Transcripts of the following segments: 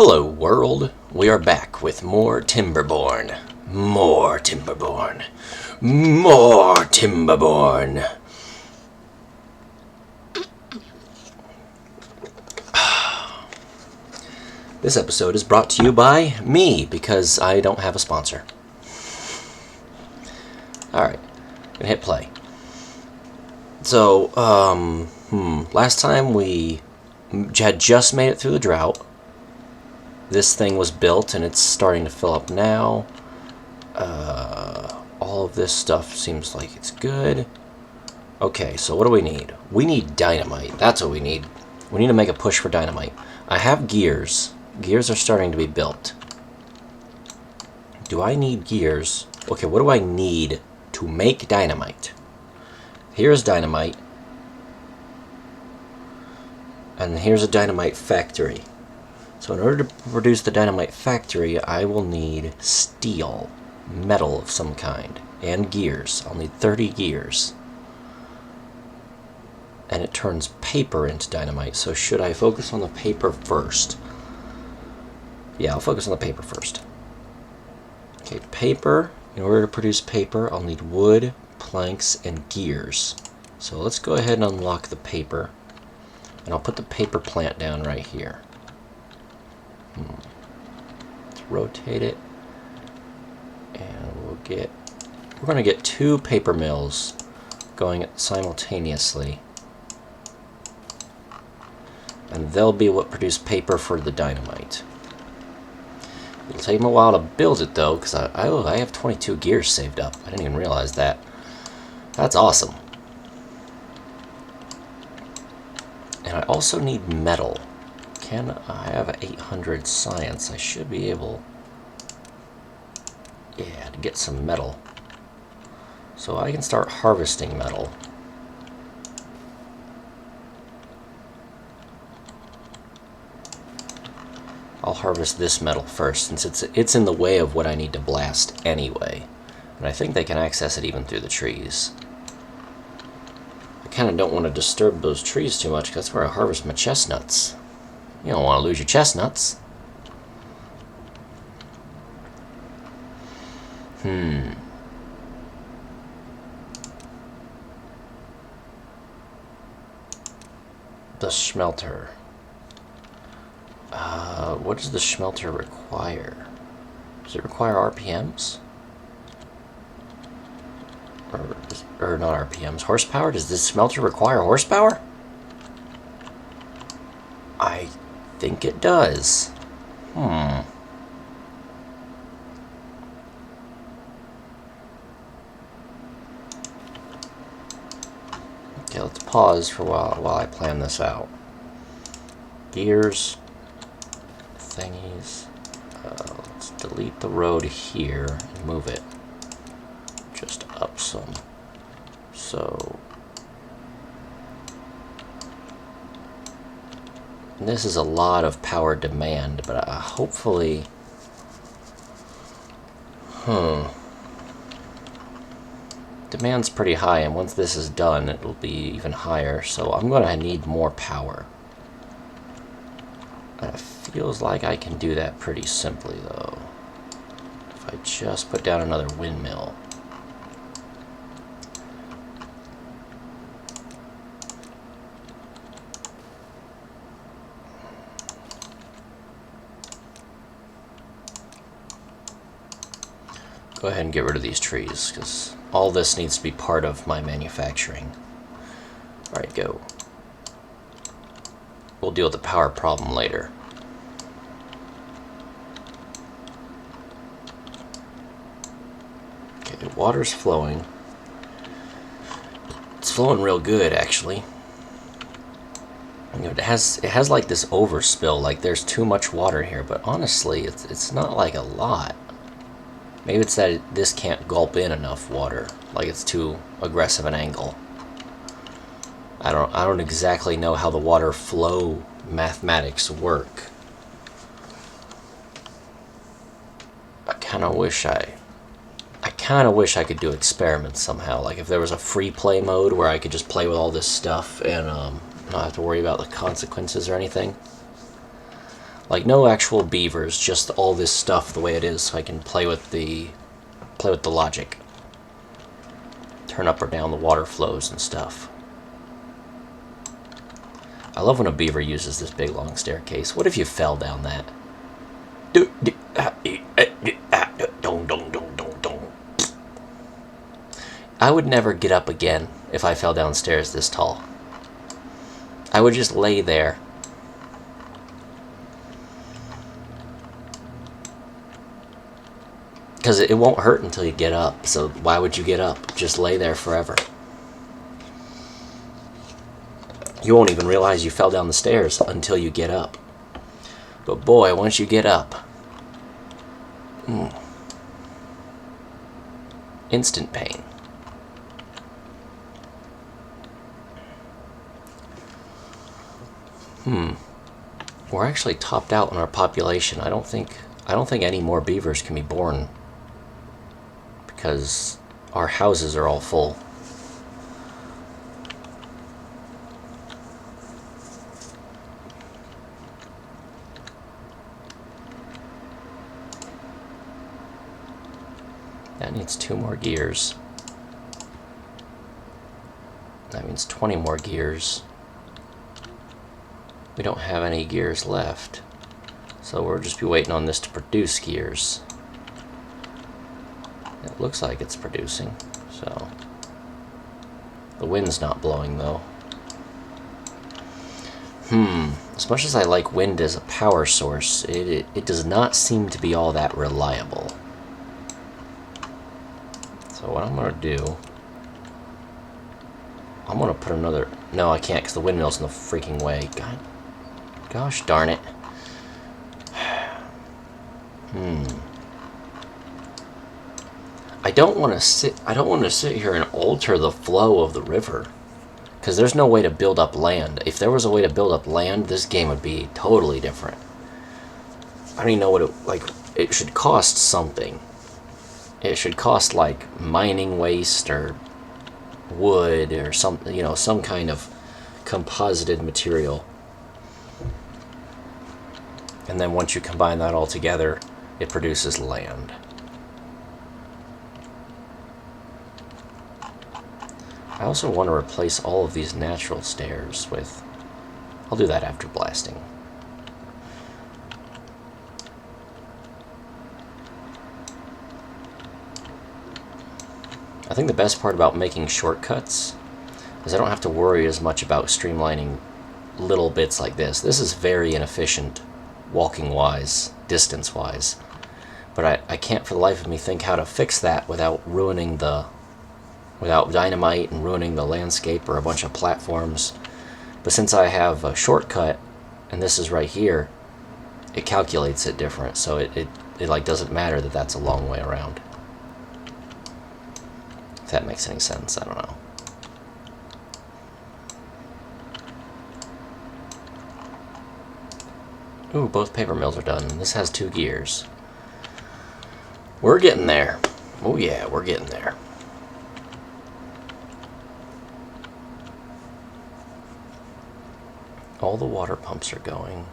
Hello world, we are back with more Timberborn. More Timberborn. More Timberborn. This episode is brought to you by me, because I don't have a sponsor. Alright, gonna hit play. So, last time we had just made it through the drought. This thing was built and it's starting to fill up now. All of this stuff seems like it's good. Okay, so what do we need? We need dynamite. That's what we need. We need to make a push for dynamite. I have gears. Gears are starting to be built. Do I need gears? Okay, what do I need to make dynamite? Here's dynamite. And here's a dynamite factory. So in order to produce the dynamite factory, I will need steel, metal of some kind, and gears. I'll need 30 gears. And it turns paper into dynamite, so should I focus on the paper first? Yeah, I'll focus on the paper first. Okay, paper. In order to produce paper, I'll need wood, planks, and gears. So let's go ahead and unlock the paper. And I'll put the paper plant down right here. Let's rotate it, and we're going to get 2 paper mills going simultaneously, and they'll be what produce paper for the dynamite. It'll take me a while to build it though, because I have 22 gears saved up. I didn't even realize that. That's awesome. And I also need metal. I have 800 science. I should be able, to get some metal. So I can start harvesting metal. I'll harvest this metal first, since it's in the way of what I need to blast anyway. And I think they can access it even through the trees. I kind of don't want to disturb those trees too much, because that's where I harvest my chestnuts. You don't want to lose your chestnuts. The smelter. What does the smelter require? Does it require RPMs? Or not RPMs, horsepower? Does this smelter require horsepower? I think it does. Okay, let's pause for a while I plan this out. Gears, thingies. Let's delete the road here and move it just up some. So this is a lot of power demand, but hopefully, demand's pretty high, and once this is done, it'll be even higher. So I'm going to need more power. And it feels like I can do that pretty simply, though. If I just put down another windmill. Go ahead and get rid of these trees, because all this needs to be part of my manufacturing. Alright, go. We'll deal with the power problem later. Okay, the water's flowing. It's flowing real good, actually. It has like this overspill, like there's too much water here, but honestly, it's not like a lot. Maybe it's that this can't gulp in enough water, like it's too aggressive an angle. I don't exactly know how the water flow mathematics work. I kind of wish I could do experiments somehow. Like if there was a free play mode where I could just play with all this stuff and not have to worry about the consequences or anything. Like no actual beavers, just all this stuff the way it is, so I can play with the logic. Turn up or down the water flows and stuff. I love when a beaver uses this big long staircase. What if you fell down that? I would never get up again if I fell downstairs this tall. I would just lay there. Because it won't hurt until you get up, so why would you get up? Just lay there forever. You won't even realize you fell down the stairs until you get up. But boy, once you get up, instant pain. We're actually topped out on our population. I don't think any more beavers can be born because our houses are all full. That needs 2 more gears. That means 20 more gears. We don't have any gears left, so we'll just be waiting on this to produce gears. It looks like it's producing, so the wind's not blowing though. As much as I like wind as a power source, it does not seem to be all that reliable. So what I'm gonna do, I'm gonna put another, no I can't because the windmill's in the freaking way. Gosh darn it. I don't want to sit here and alter the flow of the river, because there's no way to build up land. If there was a way to build up land, this game would be totally different. I don't even know what it should cost something. It should cost like mining waste or wood or something, you know, some kind of composited material. And then once you combine that all together, it produces land. I also want to replace all of these natural stairs with... I'll do that after blasting. I think the best part about making shortcuts is I don't have to worry as much about streamlining little bits like this. This is very inefficient, walking-wise, distance-wise. But I can't for the life of me think how to fix that without ruining without dynamite and ruining the landscape or a bunch of platforms. But since I have a shortcut, and this is right here, it calculates it different, so it like doesn't matter that that's a long way around. If that makes any sense, I don't know. Ooh, both paper mills are done. This has 2 gears. We're getting there. Oh yeah, we're getting there. All the water pumps are going.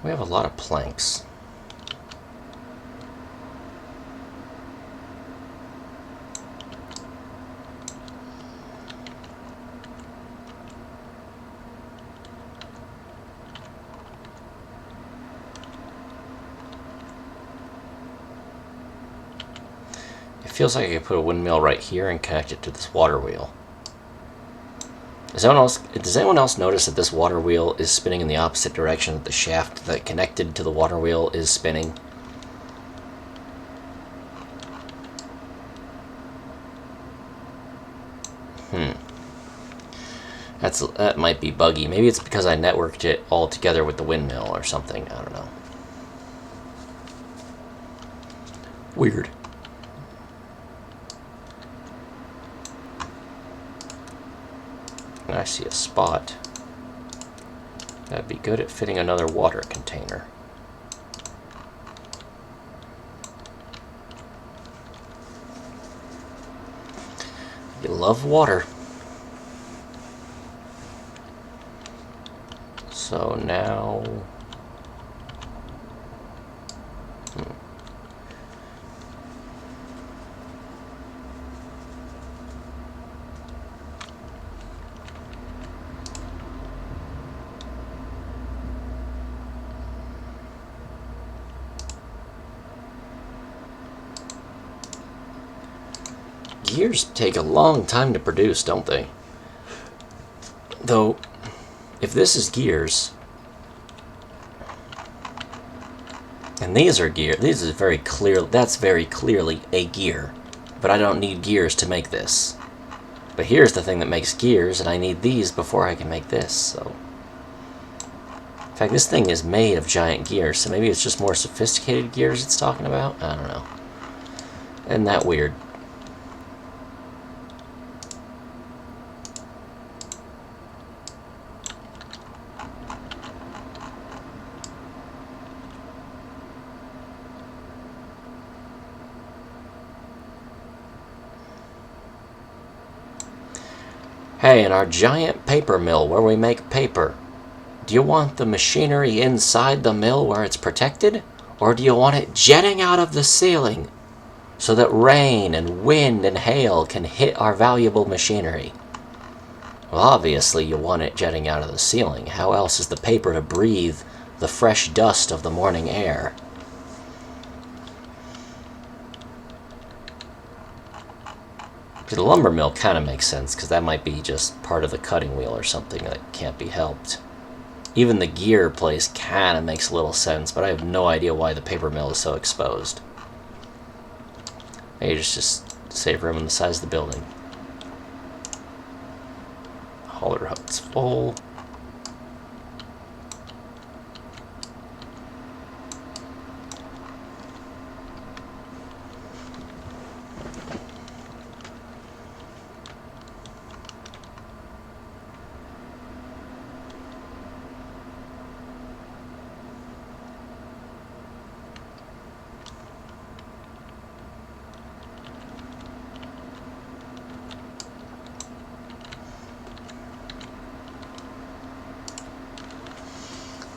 We have a lot of planks. It feels like I could put a windmill right here and connect it to this water wheel. Does anyone else notice that this water wheel is spinning in the opposite direction that the shaft that connected to the water wheel is spinning? That might be buggy. Maybe it's because I networked it all together with the windmill or something. I don't know. Weird. I see a spot. That'd be good at fitting another water container. You love water. So now... Gears take a long time to produce, don't they? Though, if this is gears, and these are gear, this is very clear. That's very clearly a gear, but I don't need gears to make this. But here's the thing that makes gears, and I need these before I can make this. So, in fact, this thing is made of giant gears, so maybe it's just more sophisticated gears it's talking about. I don't know. Isn't that weird? Hey, in our giant paper mill where we make paper, do you want the machinery inside the mill where it's protected? Or do you want it jetting out of the ceiling so that rain and wind and hail can hit our valuable machinery? Well, obviously you want it jetting out of the ceiling. How else is the paper to breathe the fresh dust of the morning air? The lumber mill kind of makes sense, because that might be just part of the cutting wheel or something that can't be helped. Even the gear place kind of makes a little sense, but I have no idea why the paper mill is so exposed. Maybe just save room on the size of the building. Hauler hut's full.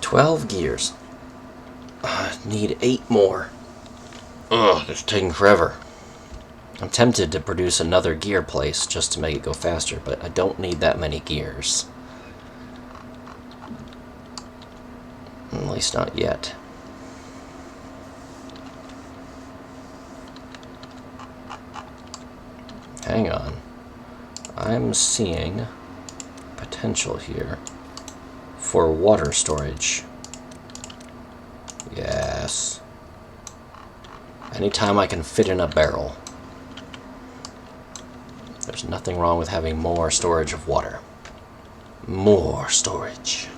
$12 gears. Need 8 more. Ugh, it's taking forever. I'm tempted to produce another gear place just to make it go faster, but I don't need that many gears. At least not yet. Hang on. I'm seeing potential here for water storage. Yes. Anytime I can fit in a barrel. There's nothing wrong with having more storage of water. More storage.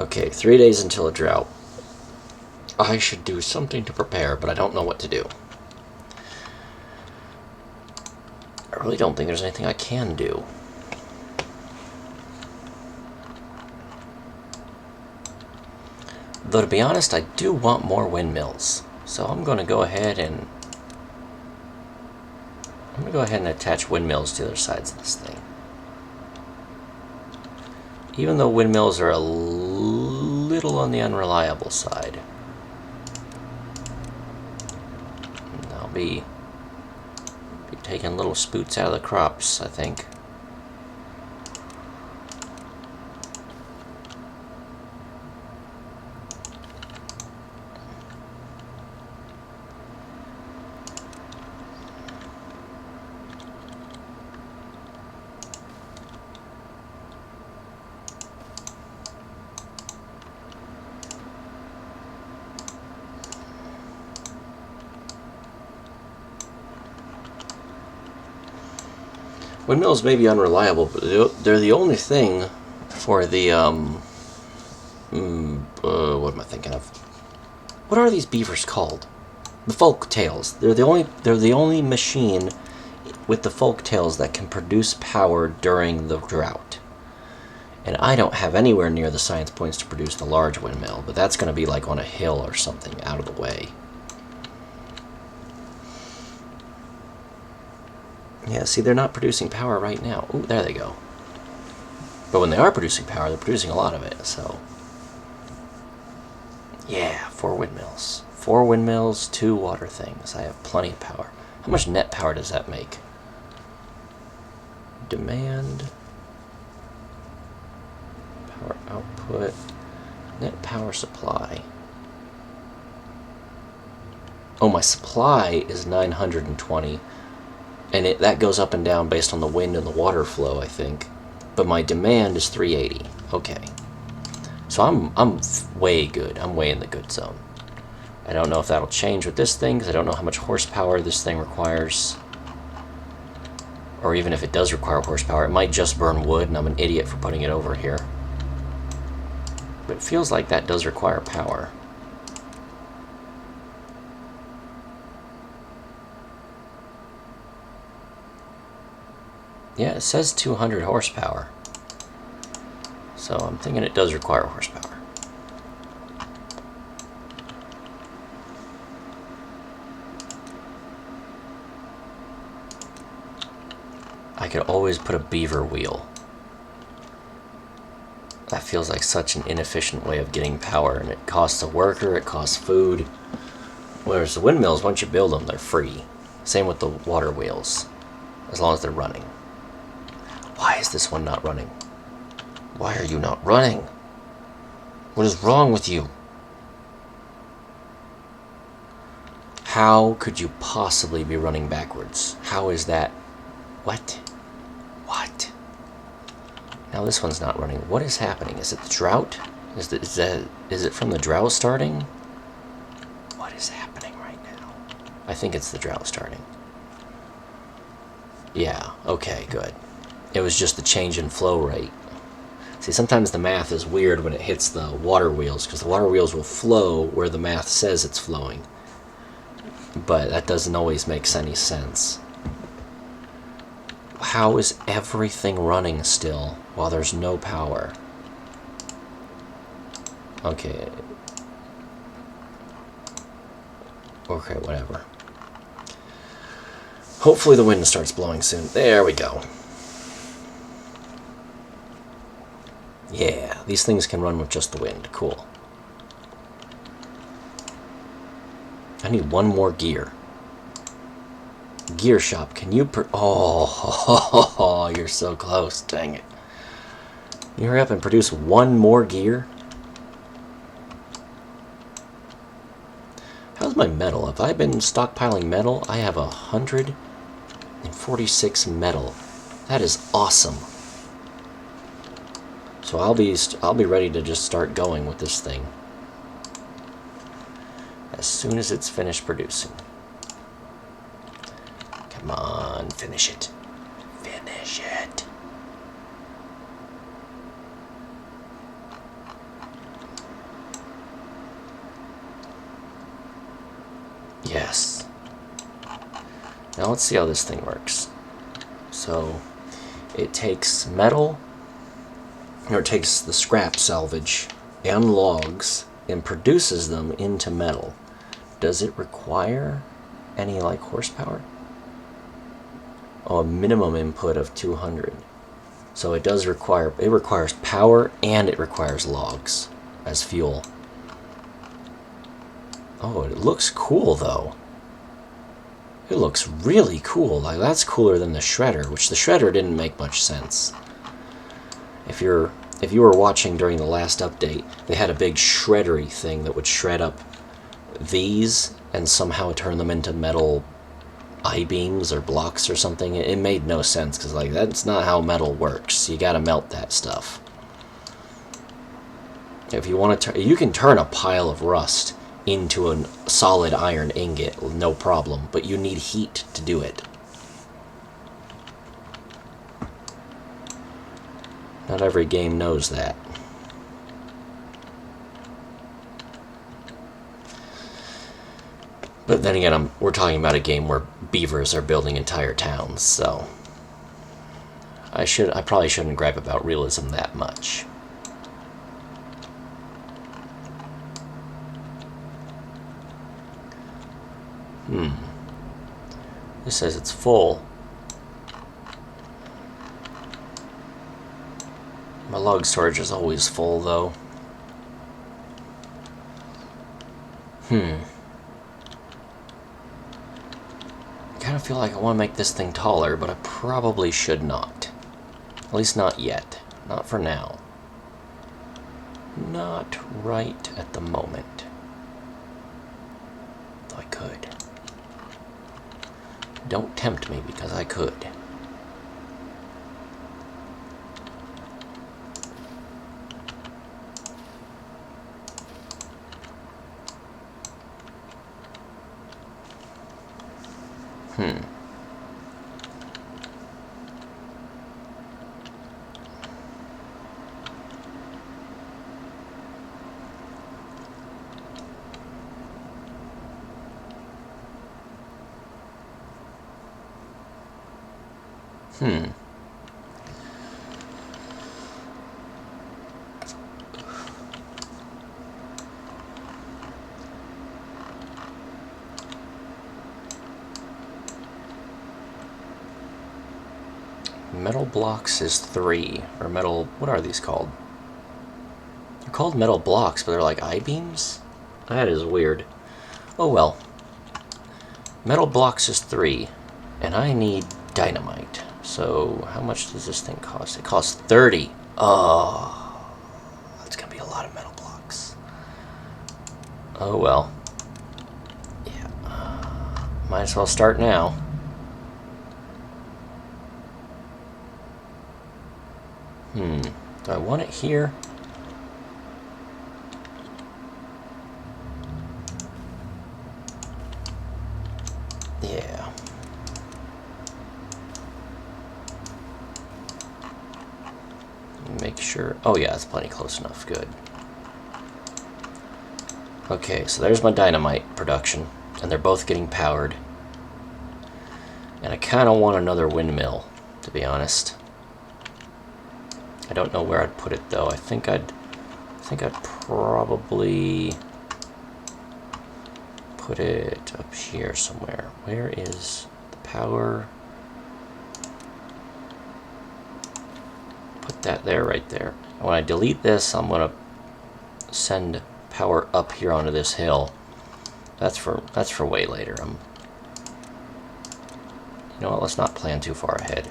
Okay, 3 days until a drought. I should do something to prepare, but I don't know what to do. I really don't think there's anything I can do. Though, to be honest, I do want more windmills. So I'm going to go ahead and attach windmills to the other sides of this thing. Even though windmills are a little on the unreliable side. I'll be taking little spoots out of the crops, I think. Windmills may be unreliable, but they're the only thing for the, what am I thinking of? What are these beavers called? The folk tails. They're the only machine with the folk tails that can produce power during the drought. And I don't have anywhere near the science points to produce the large windmill, but that's going to be like on a hill or something out of the way. Yeah, see, they're not producing power right now. Ooh, there they go. But when they are producing power, they're producing a lot of it, so... Yeah, 4 windmills. 4 windmills, 2 water things. I have plenty of power. How much net power does that make? Demand... Power output... Net power supply. Oh, my supply is 920. And that goes up and down based on the wind and the water flow, I think. But my demand is 380. Okay. So I'm way good. I'm way in the good zone. I don't know if that'll change with this thing, because I don't know how much horsepower this thing requires. Or even if it does require horsepower, it might just burn wood, and I'm an idiot for putting it over here. But it feels like that does require power. Yeah, it says 200 horsepower. So I'm thinking it does require horsepower. I could always put a beaver wheel. That feels like such an inefficient way of getting power, and it costs a worker, it costs food. Whereas the windmills, once you build them, they're free. Same with the water wheels, as long as they're running. Why is this one not running? Why are you not running? What is wrong with you? How could you possibly be running backwards? How is that? What? What? Now this one's not running. What is happening? Is it the drought? Is it from the drought starting? What is happening right now? I think it's the drought starting. Yeah, okay, good. It was just the change in flow rate. See, sometimes the math is weird when it hits the water wheels, because the water wheels will flow where the math says it's flowing. But that doesn't always make any sense. How is everything running still while there's no power? Okay. Okay, whatever. Hopefully the wind starts blowing soon. There we go. Yeah, these things can run with just the wind. Cool. I need one more gear. Gear shop, can you oh, you're so close. Dang it. You hurry up and produce one more gear? How's my metal? Have I been stockpiling metal? I have 146 metal. That is awesome. So I'll be ready to just start going with this thing as soon as it's finished producing. Come on, finish it. Finish it. Yes. Now let's see how this thing works. So it takes metal, or it takes the scrap salvage and logs and produces them into metal. Does it require any like horsepower? Oh, a minimum input of 200. So it does require, it requires power and it requires logs as fuel. Oh, it looks cool though. It looks really cool. Like, that's cooler than the shredder, which the shredder didn't make much sense. If you were watching during the last update, they had a big shreddery thing that would shred up these and somehow turn them into metal I-beams or blocks or something. It made no sense, because like, that's not how metal works. You gotta melt that stuff. If you want to, you can turn a pile of rust into a solid iron ingot, no problem, but you need heat to do it. Not every game knows that. But then again, we're talking about a game where beavers are building entire towns, so I probably shouldn't gripe about realism that much. This says it's full. My log storage is always full, though. I kind of feel like I want to make this thing taller, but I probably should not. At least not yet. Not for now. Not right at the moment. Though I could. Don't tempt me, because I could. Metal blocks is 3. Or metal... What are these called? They're called metal blocks, but they're like I-beams? That is weird. Oh well. Metal blocks is 3. And I need dynamite. So, how much does this thing cost? It costs 30. Oh. That's gonna be a lot of metal blocks. Oh well. Yeah. Might as well start now. Do I want it here? Yeah. Make sure... Oh yeah, it's plenty close enough. Good. Okay, so there's my dynamite production. And they're both getting powered. And I kind of want another windmill, to be honest. I don't know where I'd put it though. I think I'd probably put it up here somewhere. Where is the power? Put that there, right there. And when I delete this, I'm gonna send power up here onto this hill. That's for way later. You know what? Let's not plan too far ahead.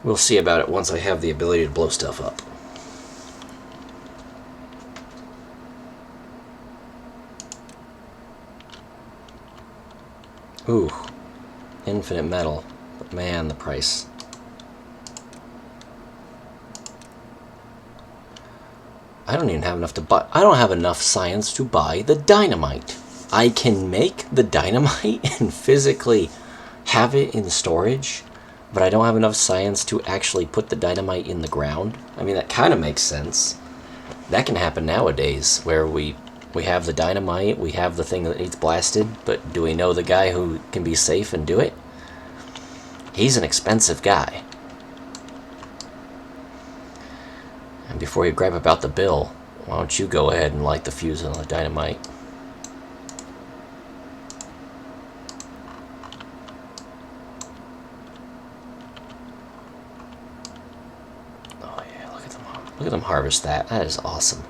We'll see about it once I have the ability to blow stuff up. Ooh, infinite metal. But man, the price. I don't even have enough to buy. I don't have enough science to buy the dynamite. I can make the dynamite and physically have it in storage, but I don't have enough science to actually put the dynamite in the ground. I mean, that kind of makes sense. That can happen nowadays, where we have the dynamite, we have the thing that needs blasted, but do we know the guy who can be safe and do it? He's an expensive guy. And before you gripe about the bill, why don't you go ahead and light the fuse on the dynamite? Look at them harvest that. That is awesome.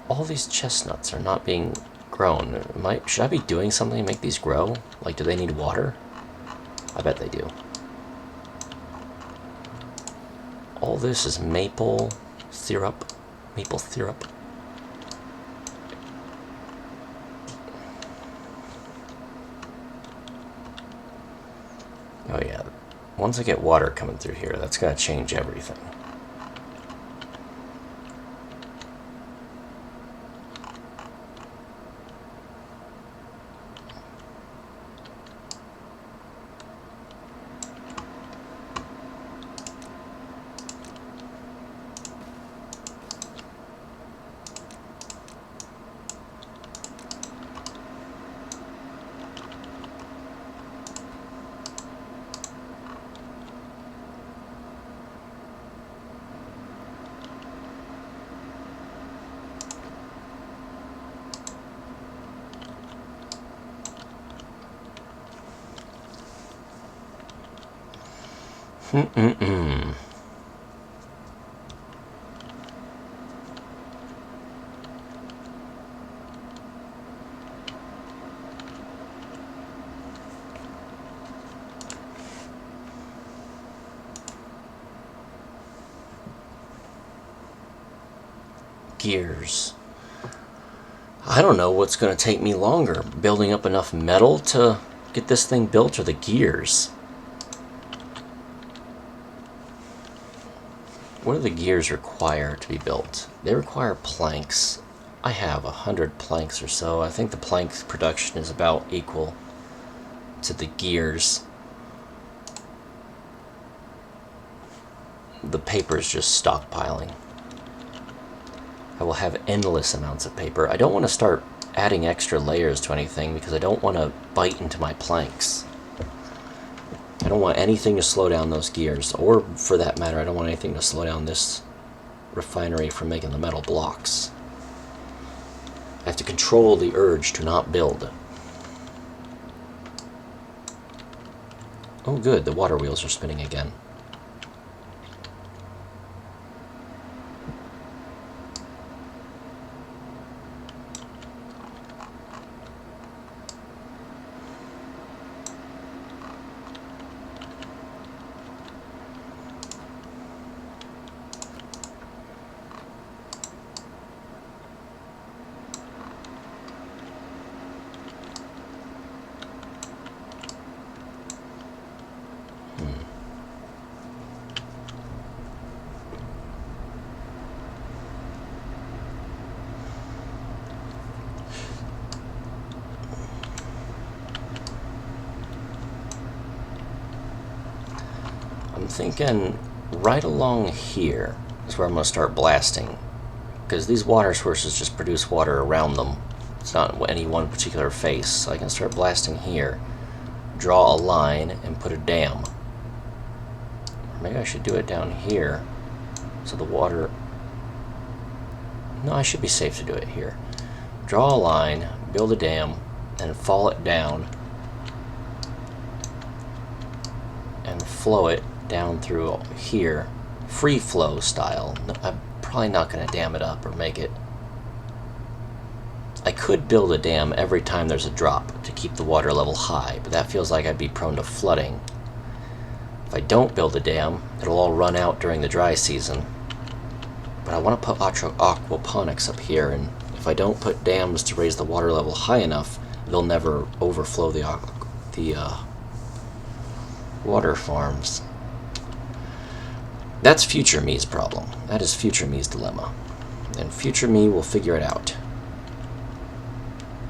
All these chestnuts are not being grown. Should I be doing something to make these grow? Like, do they need water? I bet they do. All this is maple syrup. Maple syrup. Oh yeah. Once I get water coming through here, that's going to change everything. Mm-mm-mm. Gears. I don't know what's going to take me longer, building up enough metal to get this thing built or the gears. What do the gears require to be built? They require planks. I have 100 planks or so. I think the plank production is about equal to the gears. The paper is just stockpiling. I will have endless amounts of paper. I don't want to start adding extra layers to anything because I don't want to bite into my planks. I don't want anything to slow down those gears, or for that matter, I don't want anything to slow down this refinery from making the metal blocks. I have to control the urge to not build. Oh good, the water wheels are spinning again. I'm thinking right along here is where I'm going to start blasting, because these water sources just produce water around them. It's not any one particular face, so I can start blasting here, draw a line, and put a dam. Or maybe I should do it down here, so the water... No, I should be safe to do it here. Draw a line, build a dam, and fall it down, and flow it down through here, free flow style. I'm probably not going to dam it up or make it. I could build a dam every time there's a drop to keep the water level high, but that feels like I'd be prone to flooding. If I don't build a dam, it'll all run out during the dry season. But I want to put aquaponics up here, and if I don't put dams to raise the water level high enough, they'll never overflow the water farms. That's future me's problem. That is future me's dilemma. And future me will figure it out.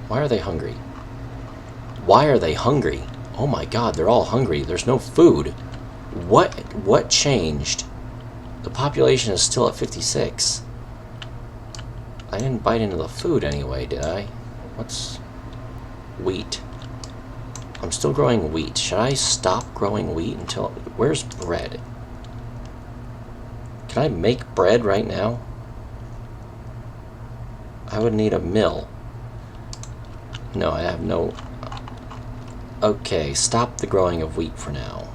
Why are they hungry? Why are they hungry? Oh my god, they're all hungry. There's no food. What changed? The population is still at 56. I didn't bite into the food anyway, did I? What's... wheat. I'm still growing wheat. Should I stop growing wheat until... Where's bread? Can I make bread right now? I would need a mill. No, I have no... Okay, stop the growing of wheat for now.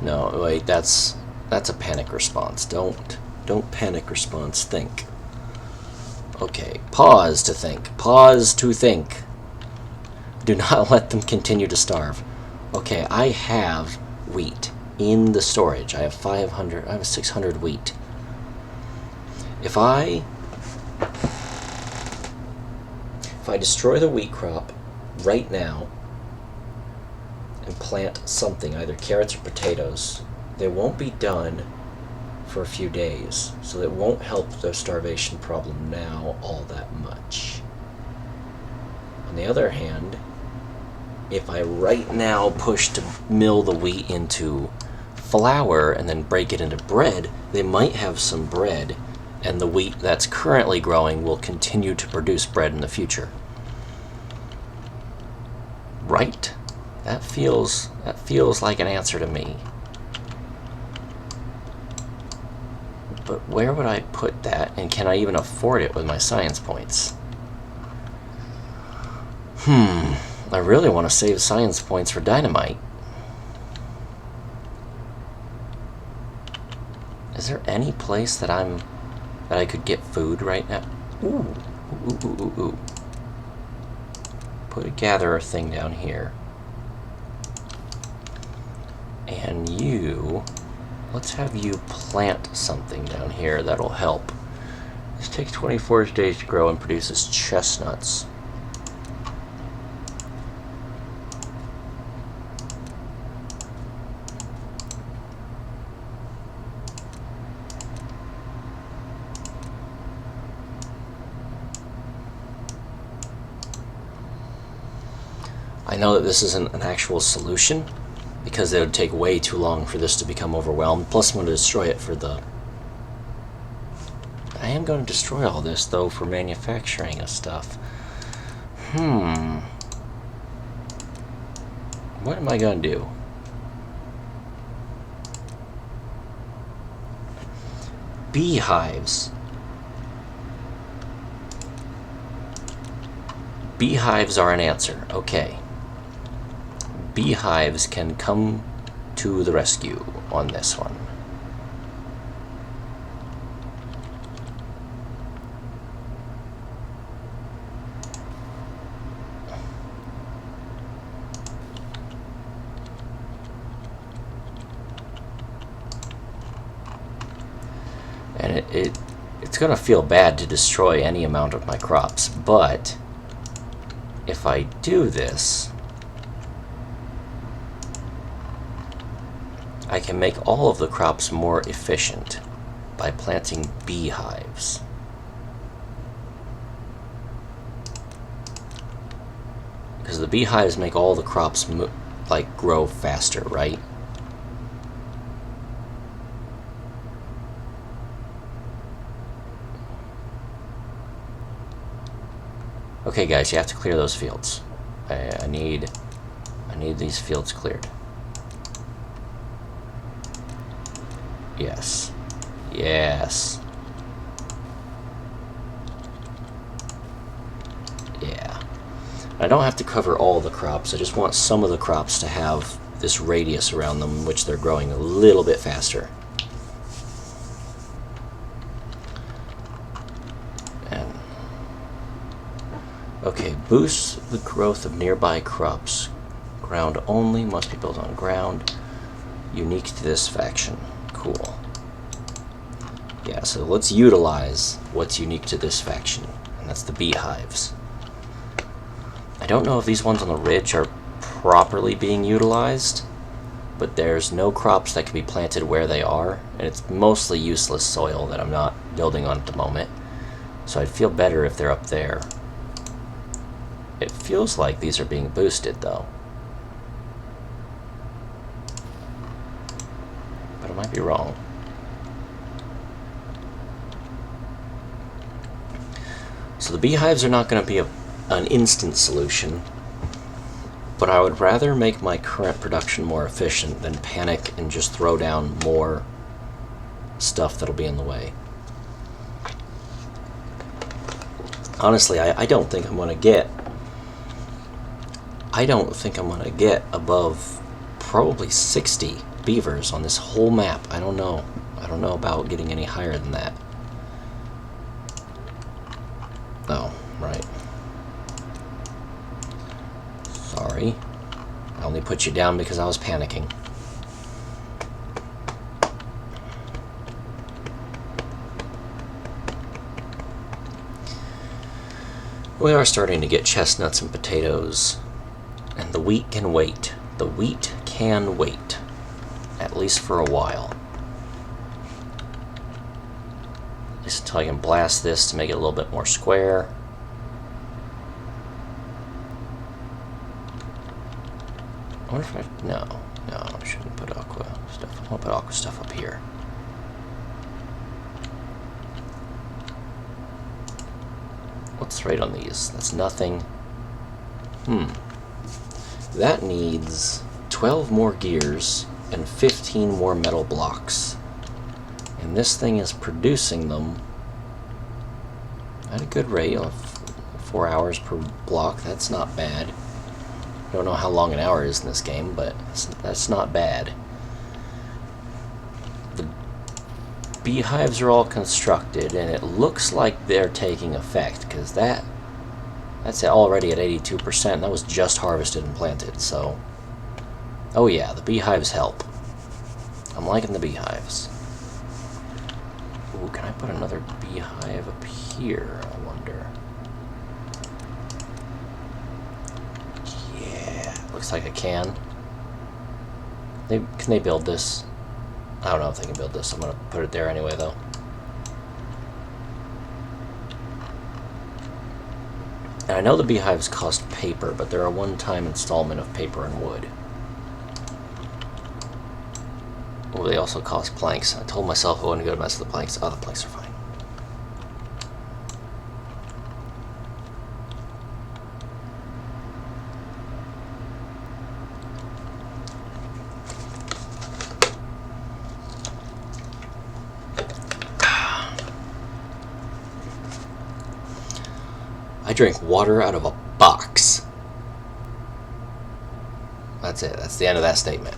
No, wait, that's a panic response. Don't panic response, think. Okay, pause to think. Pause to think. Do not let them continue to starve. Okay, I have wheat in the storage. I have 600 wheat. If I destroy the wheat crop right now and plant something, either carrots or potatoes, they won't be done for a few days, so it won't help the starvation problem now all that much. On the other hand, if I right now push to mill the wheat into flour and then break it into bread, they might have some bread, and the wheat that's currently growing will continue to produce bread in the future. Right? That feels like an answer to me. But where would I put that, and can I even afford it with my science points? I really want to save science points for dynamite. Is there any place that I could get food right now? Ooh, ooh, ooh, ooh, ooh. Put a gatherer thing down here. And let's have you plant something down here that'll help. This takes 24 days to grow and produces chestnuts. I know that this isn't an actual solution, because it would take way too long for this to become overwhelmed. Plus, I'm going to destroy it for the... I am going to destroy all this, though, for manufacturing of stuff. What am I going to do? Beehives. Beehives are an answer. Okay. Beehives can come to the rescue on this one. And it's going to feel bad to destroy any amount of my crops, but if I do this, I can make all of the crops more efficient by planting beehives. Because the beehives make all the crops grow faster, right? Okay, guys, you have to clear those fields. I need these fields cleared. Yes. Yes. Yeah. I don't have to cover all the crops. I just want some of the crops to have this radius around them in which they're growing a little bit faster. And okay, boost the growth of nearby crops. Ground only, must be built on ground. Unique to this faction. Cool. Yeah, so let's utilize what's unique to this faction, and that's the beehives. I don't know if these ones on the ridge are properly being utilized, but there's no crops that can be planted where they are, and it's mostly useless soil that I'm not building on at the moment, so I'd feel better if they're up there. It feels like these are being boosted, though. But I might be wrong. So the beehives are not going to be an instant solution, but I would rather make my current production more efficient than panic and just throw down more stuff that'll be in the way. Honestly, I don't think I'm going to get... I don't think I'm going to get above probably 60 beavers on this whole map. I don't know. I don't know about getting any higher than that. Oh, right. Sorry. I only put you down because I was panicking. We are starting to get chestnuts and potatoes, and the wheat can wait. The wheat can wait, at least for a while. Just until I can blast this to make it a little bit more square. I wonder if I... No, I shouldn't put aqua stuff. I want to put aqua stuff up here. What's right on these? That's nothing. That needs 12 more gears and 15 more metal blocks. And this thing is producing them at a good rate of 4 hours per block. That's not bad. Don't know how long an hour is in this game, but that's not bad. The beehives are all constructed, and it looks like they're taking effect, because that's already at 82%. That was just harvested and planted, so... Oh yeah, the beehives help. I'm liking the beehives. Ooh, can I put another beehive up here, I wonder? Yeah, looks like I can. Can they build this? I don't know if they can build this. I'm going to put it there anyway, though. And I know the beehives cost paper, but they're a one-time installment of paper and wood. Oh, they also cost planks. I told myself I wouldn't go to mess with the planks. Oh, the planks are fine. I drink water out of a box. That's it. That's the end of that statement.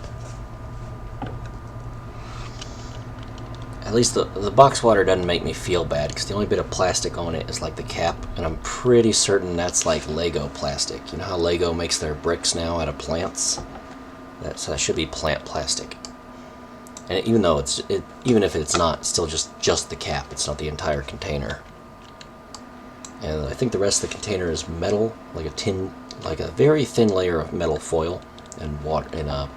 At least the box water doesn't make me feel bad, because the only bit of plastic on it is like the cap, and I'm pretty certain that's like Lego plastic. You know how Lego makes their bricks now out of plants? That should be plant plastic. And even though even if it's not, it's still just the cap. It's not the entire container. And I think the rest of the container is metal, like a very thin layer of metal foil and water and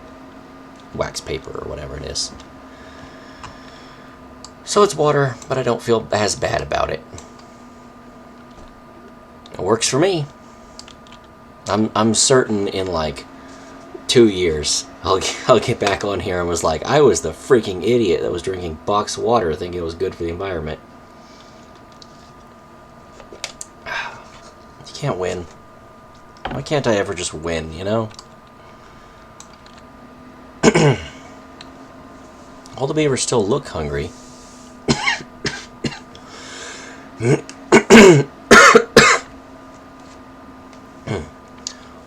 wax paper or whatever it is. So it's water, but I don't feel as bad about it. It works for me. I'm certain in like 2 years I'll get back on here and was like, I was the freaking idiot that was drinking box water thinking it was good for the environment. You can't win. Why can't I ever just win, you know? All the beavers still look hungry.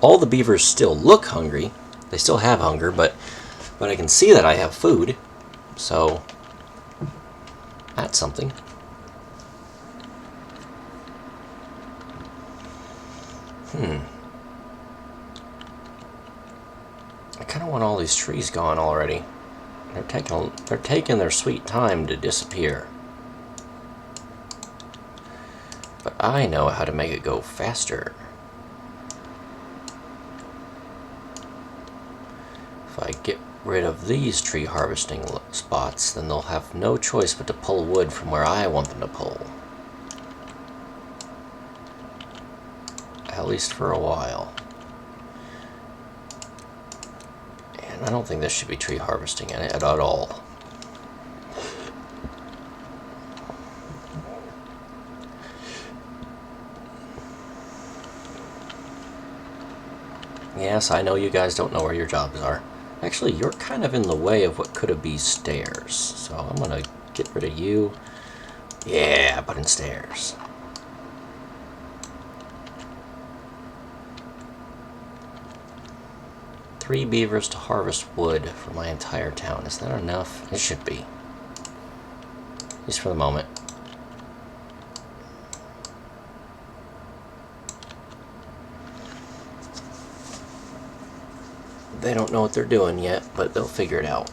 All the beavers still look hungry. They still have hunger, but I can see that I have food. So that's something. I kind of want all these trees gone already. They're taking their sweet time to disappear. But I know how to make it go faster. If I get rid of these tree harvesting spots, then they'll have no choice but to pull wood from where I want them to pull. At least for a while. And I don't think there should be tree harvesting in it at all. Yes, I know you guys don't know where your jobs are. Actually, you're kind of in the way of what could have been stairs. So I'm going to get rid of you. Yeah, put in stairs. Three beavers to harvest wood for my entire town. Is that enough? It should be. At least for the moment. They don't know what they're doing yet, but they'll figure it out.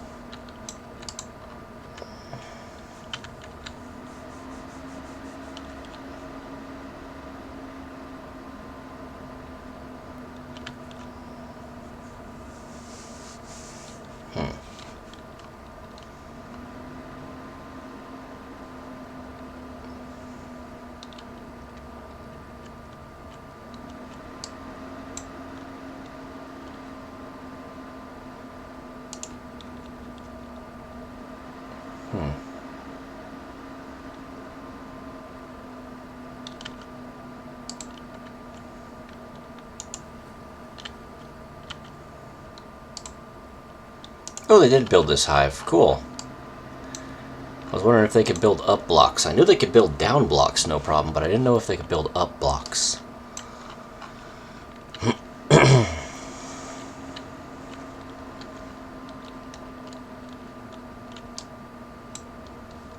Oh, they did build this hive. Cool. I was wondering if they could build up blocks. I knew they could build down blocks, no problem, but I didn't know if they could build up blocks.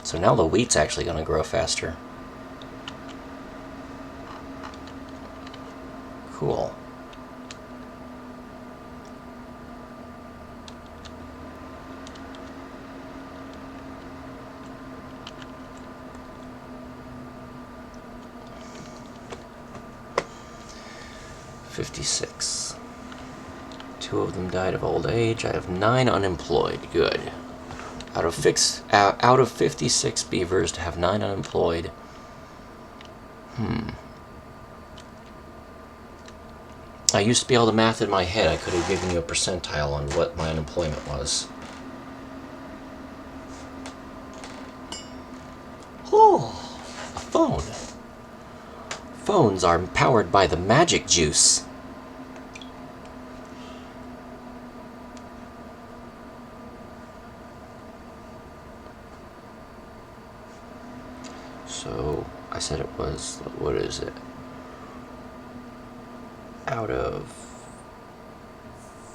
So now the wheat's actually going to grow faster. Cool. $56. 2 of them died of old age. I have 9 unemployed. Good. Out of 56 beavers to have 9 unemployed. I used to be able to math in my head. I could have given you a percentile on what my unemployment was. Oh, a phone. Phones are powered by the magic juice. So, I said it was, what is it? Out of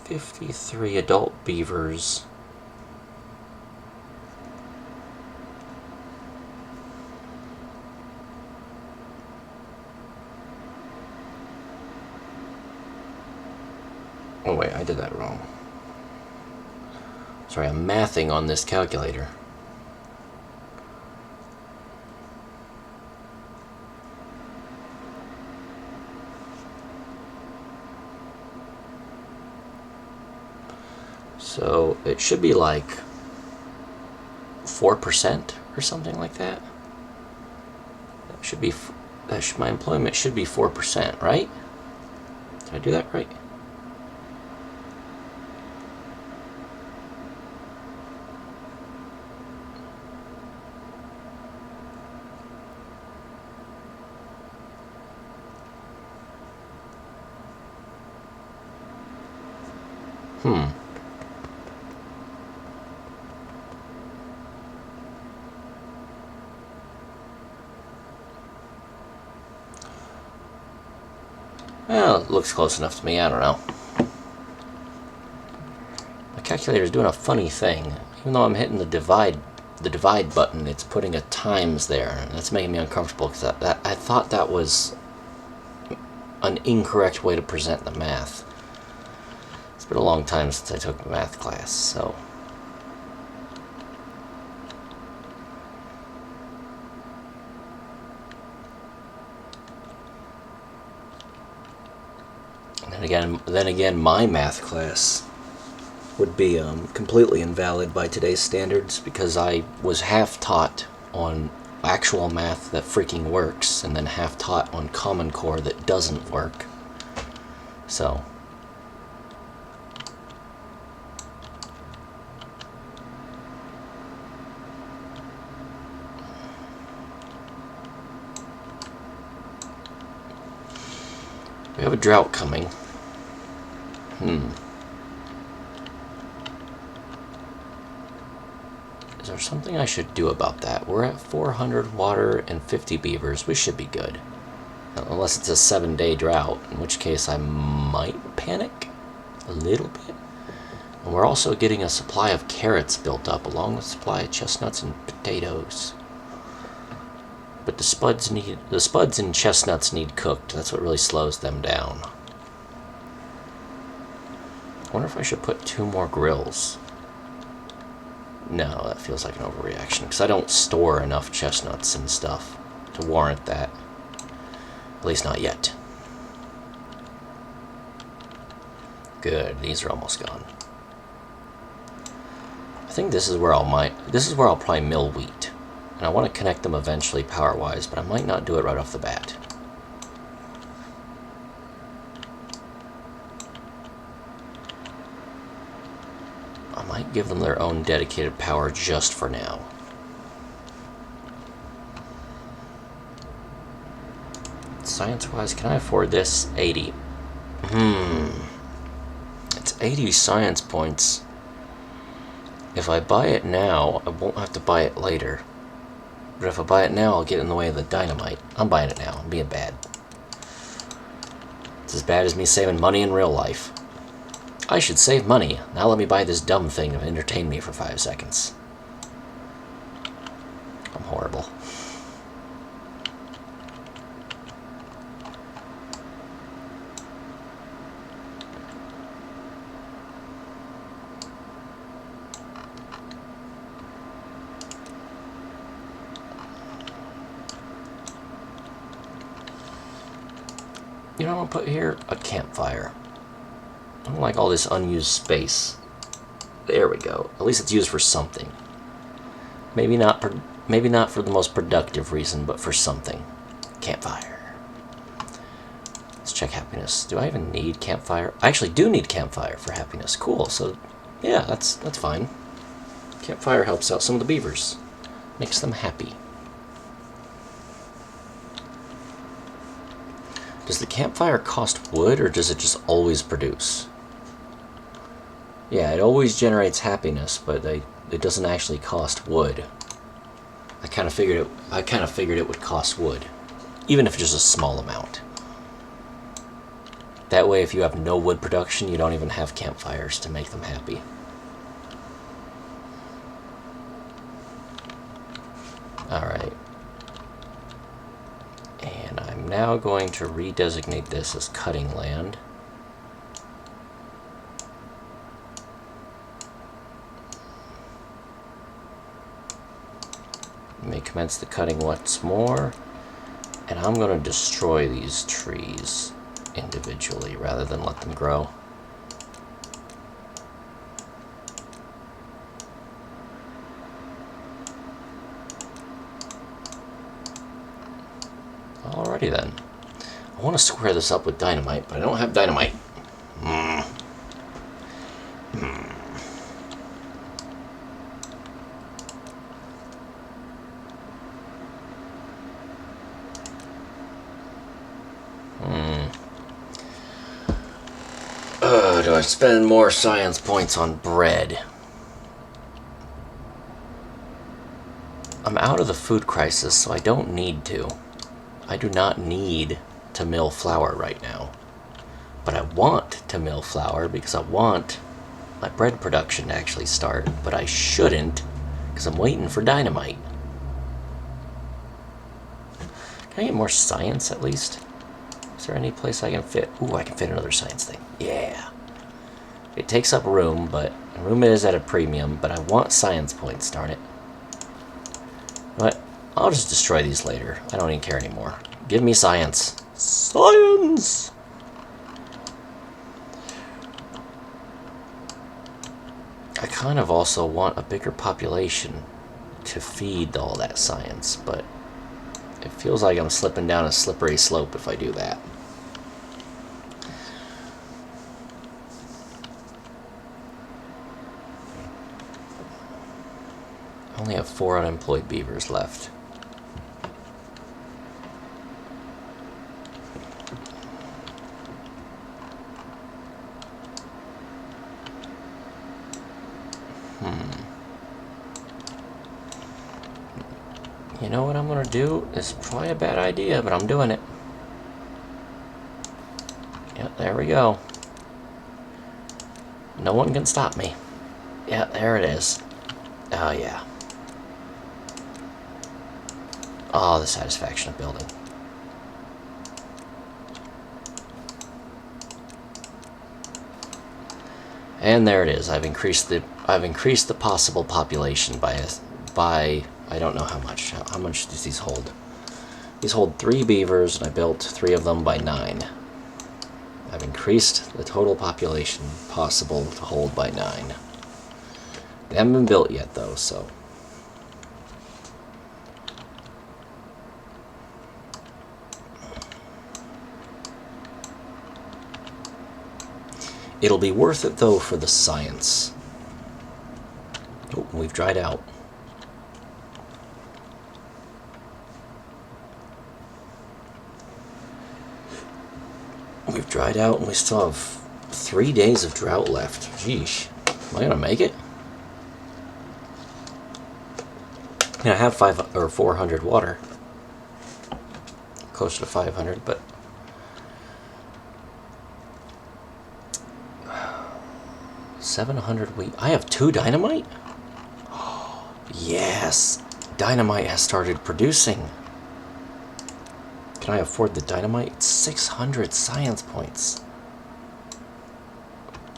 53 adult beavers, oh wait, I did that wrong. Sorry, I'm mathing on this calculator. So it should be like 4% or something like that. That should be, my employment should be 4%, right? Did I do that right? Well, it looks close enough to me, I don't know. My calculator's doing a funny thing. Even though I'm hitting the divide button, it's putting a times there, and that's making me uncomfortable because I thought that was an incorrect way to present the math. It's been a long time since I took a math class, so. And then again, my math class would be completely invalid by today's standards because I was half taught on actual math that freaking works and then half taught on Common Core that doesn't work. So. We have a drought coming. Is there something I should do about that? We're at 400 water and 50 beavers. We should be good. Unless it's a 7-day drought, in which case I might panic a little bit. And we're also getting a supply of carrots built up, along with a supply of chestnuts and potatoes. But the spuds and chestnuts need cooked. That's what really slows them down. I wonder if I should put 2 more grills. No, that feels like an overreaction, because I don't store enough chestnuts and stuff to warrant that. At least not yet. Good, these are almost gone. I think this is where I'll probably mill wheat. And I want to connect them eventually power-wise, but I might not do it right off the bat. I might give them their own dedicated power just for now. Science-wise, can I afford this? 80. It's 80 science points. If I buy it now, I won't have to buy it later. But if I buy it now, I'll get in the way of the dynamite. I'm buying it now. I'm being bad. It's as bad as me saving money in real life. I should save money. Now let me buy this dumb thing to entertain me for 5 seconds. horrible. You know what I'll put here? A campfire. I don't like all this unused space. There we go. At least it's used for something. Maybe not for the most productive reason, but for something. Campfire. Let's check happiness. Do I even need campfire? I actually do need campfire for happiness. Cool. So, yeah, that's fine. Campfire helps out some of the beavers. Makes them happy. Does the campfire cost wood, or does it just always produce? Yeah, it always generates happiness, but it doesn't actually cost wood. I kind of figured it would cost wood, even if just a small amount. That way, if you have no wood production, you don't even have campfires to make them happy. All right. And I'm now going to redesignate this as cutting land. May commence the cutting once more, and I'm going to destroy these trees individually rather than let them grow. Alrighty then. I want to square this up with dynamite, but I don't have dynamite. Do I spend more science points on bread? I'm out of the food crisis, so I don't need to. I do not need to mill flour right now. But I want to mill flour because I want my bread production to actually start, but I shouldn't because I'm waiting for dynamite. Can I get more science at least? Is there any place I can fit? Ooh, I can fit another science thing. Yeah. It takes up room, but room is at a premium, but I want science points, darn it. But I'll just destroy these later. I don't even care anymore. Give me science. Science! I kind of also want a bigger population to feed all that science, but it feels like I'm slipping down a slippery slope if I do that. I only have 4 unemployed beavers left. You know what I'm gonna do? It's probably a bad idea, but I'm doing it. Yep, there we go. No one can stop me. Yeah, there it is. Oh, yeah. Oh, the satisfaction of building. And there it is. I've increased the possible population by I don't know how much. How much does these hold? These hold 3 beavers, and I built 3 of them by 9. I've increased the total population possible to hold by 9. They haven't been built yet, though, so. It'll be worth it, though, for the science. Oh, we've dried out. We've dried out, and we still have 3 days of drought left. Sheesh. Am I going to make it? I have 400 water. Closer to 500, but... 700 wheat. I have 2 dynamite? Oh, yes. dynamite has started producing. Can I afford the dynamite? It's 600 science points.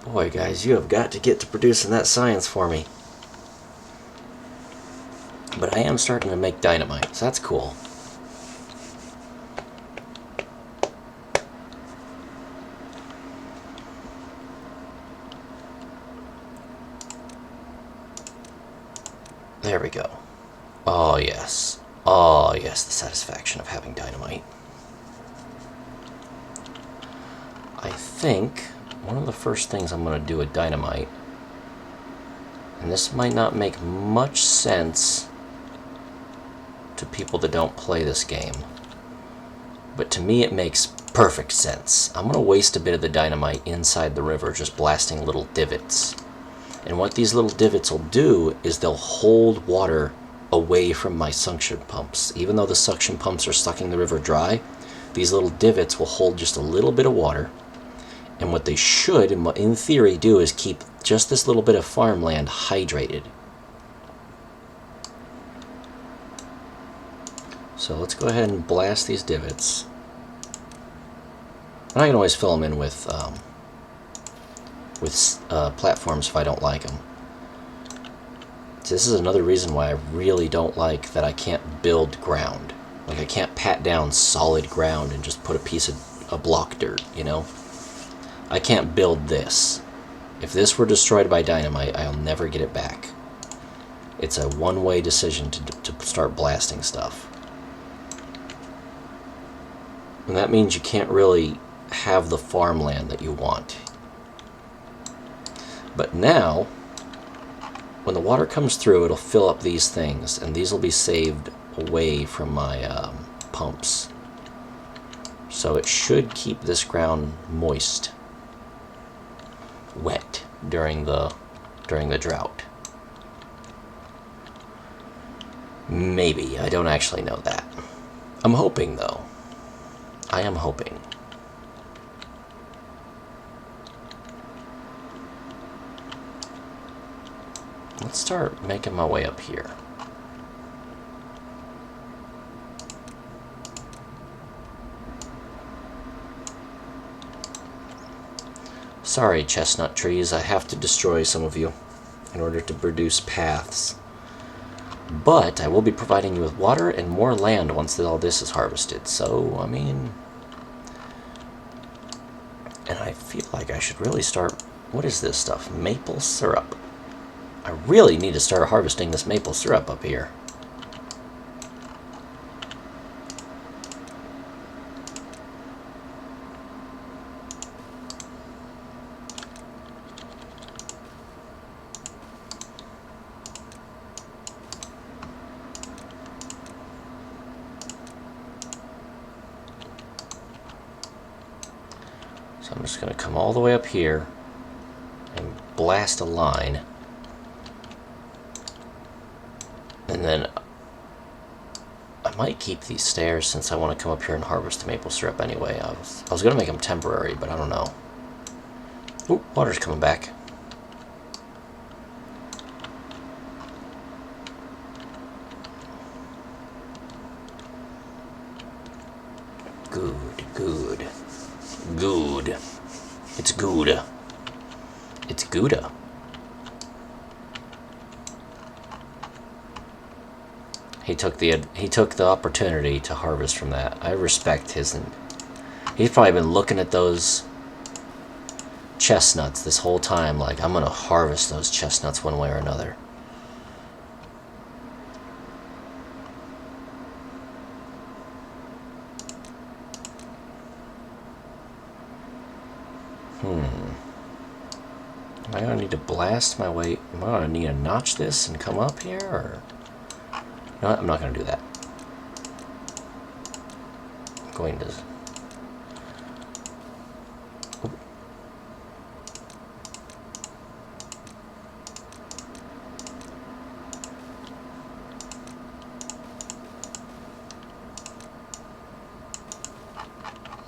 Boy, guys, you have got to get to producing that science for me. But I am starting to make dynamite, so that's cool. There we go. Oh, yes. Oh, yes, the satisfaction of having dynamite. I think one of the first things I'm going to do with dynamite, and this might not make much sense to people that don't play this game, but to me it makes perfect sense. I'm going to waste a bit of the dynamite inside the river just blasting little divots. And what these little divots will do is they'll hold water away from my suction pumps. Even though the suction pumps are sucking the river dry, these little divots will hold just a little bit of water. And what they should, in theory, do is keep just this little bit of farmland hydrated. So let's go ahead and blast these divots. And I can always fill them in with platforms if I don't like them. So this is another reason why I really don't like that I can't build ground. Like, I can't pat down solid ground and just put a piece of a block dirt, you know? I can't build this. If this were destroyed by dynamite, I'll never get it back. It's a one-way decision to start blasting stuff. And that means you can't really have the farmland that you want. But now, when the water comes through, it'll fill up these things, and these will be saved away from my pumps. So it should keep this ground moist, wet during the drought. Maybe. I don't actually know that. I'm hoping, though. I am hoping. Let's start making my way up here. Sorry, chestnut trees, I have to destroy some of you in order to produce paths. But I will be providing you with water and more land once all this is harvested. So, I mean... And I feel like I should really start... What is this stuff? Maple syrup. I really need to start harvesting this maple syrup up here. So I'm just going to come all the way up here and blast a line. And then I might keep these stairs since I want to come up here and harvest the maple syrup anyway. I was going to make them temporary, but I don't know. Ooh, water's coming back. Good, good, good. It's Gouda. It's Gouda. He took the opportunity to harvest from that. I respect his. He's probably been looking at those chestnuts this whole time, like, I'm gonna harvest those chestnuts one way or another. Am I gonna need to blast my way? Am I gonna need to notch this and come up here, or? You know what? I'm not going to do that. I'm going to... Oop.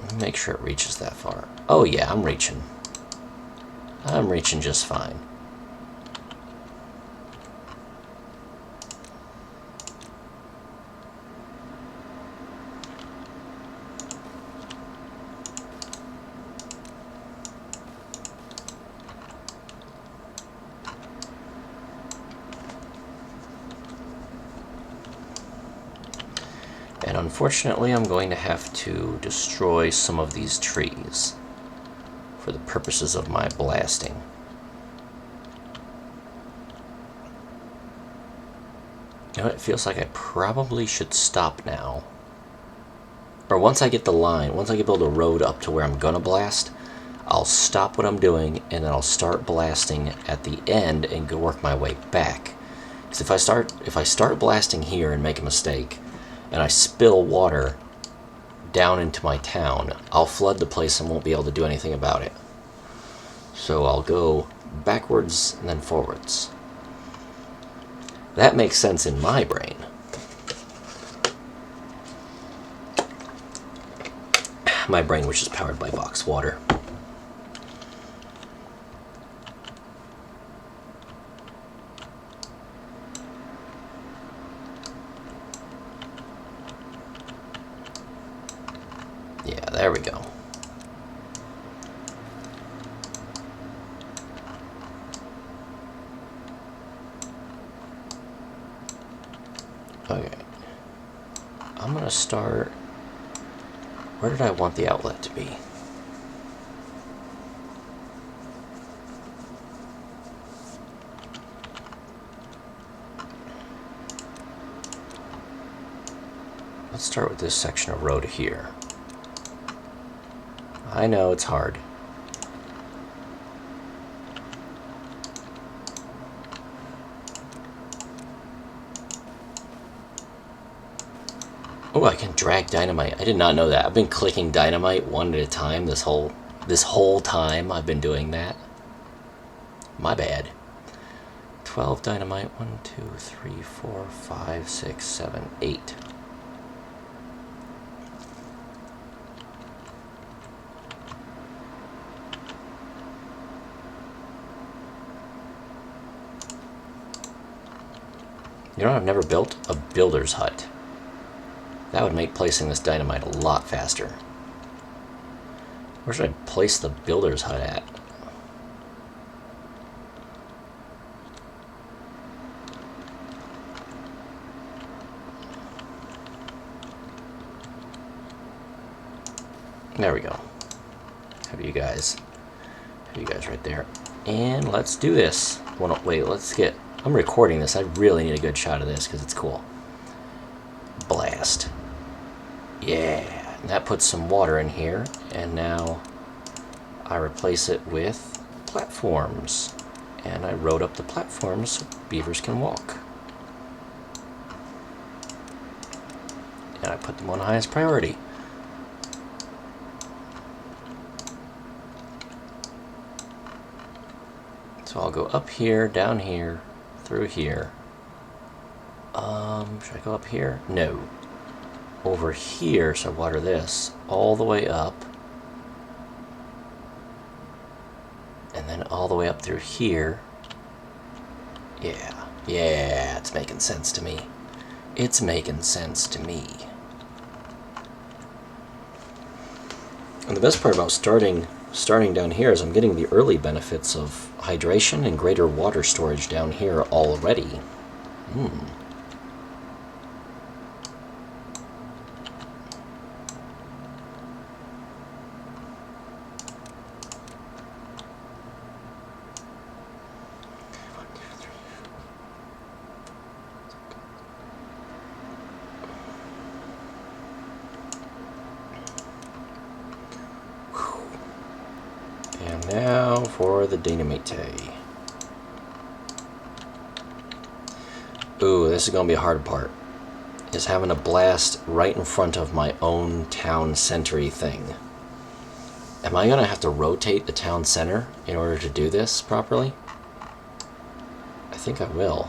Let me make sure it reaches that far. Oh yeah, I'm reaching. I'm reaching just fine. And unfortunately, I'm going to have to destroy some of these trees for the purposes of my blasting. You know, it feels like I probably should stop now. Or once I get the line, once I get build a road up to where I'm gonna blast, I'll stop what I'm doing and then I'll start blasting at the end and go work my way back. Because if I start blasting here and make a mistake, and I spill water down into my town, I'll flood the place and won't be able to do anything about it. So I'll go backwards and then forwards. That makes sense in my brain. My brain, which is powered by box water. Yeah, there we go. Okay. I'm gonna start... Where did I want the outlet to be? Let's start with this section of road here. I know it's hard. Oh, I can drag dynamite. I did not know that. I've been clicking dynamite one at a time this whole time I've been doing that. My bad. 12 dynamite. 1, 2, 3, 4, 5, 6, 7, 8. You know, I've never built a builder's hut. That would make placing this dynamite a lot faster. Where should I place the builder's hut at? There we go. Have you guys right there. And let's do this. Well, no, wait, I'm recording this. I really need a good shot of this because it's cool. Blast. Yeah, and that puts some water in here, and now I replace it with platforms. And I rode up the platforms so beavers can walk. And I put them on highest priority. So I'll go up here, down here, through here. Should I go up here? No. Over here, so water this, all the way up. And then all the way up through here. Yeah, it's making sense to me. It's making sense to me. And the best part about starting down here is I'm getting the early benefits of hydration and greater water storage down here already. And now for the dynamite. Ooh, this is going to be a hard part. Is having a blast right in front of my own town center-y thing. Am I going to have to rotate the town center in order to do this properly? I think I will.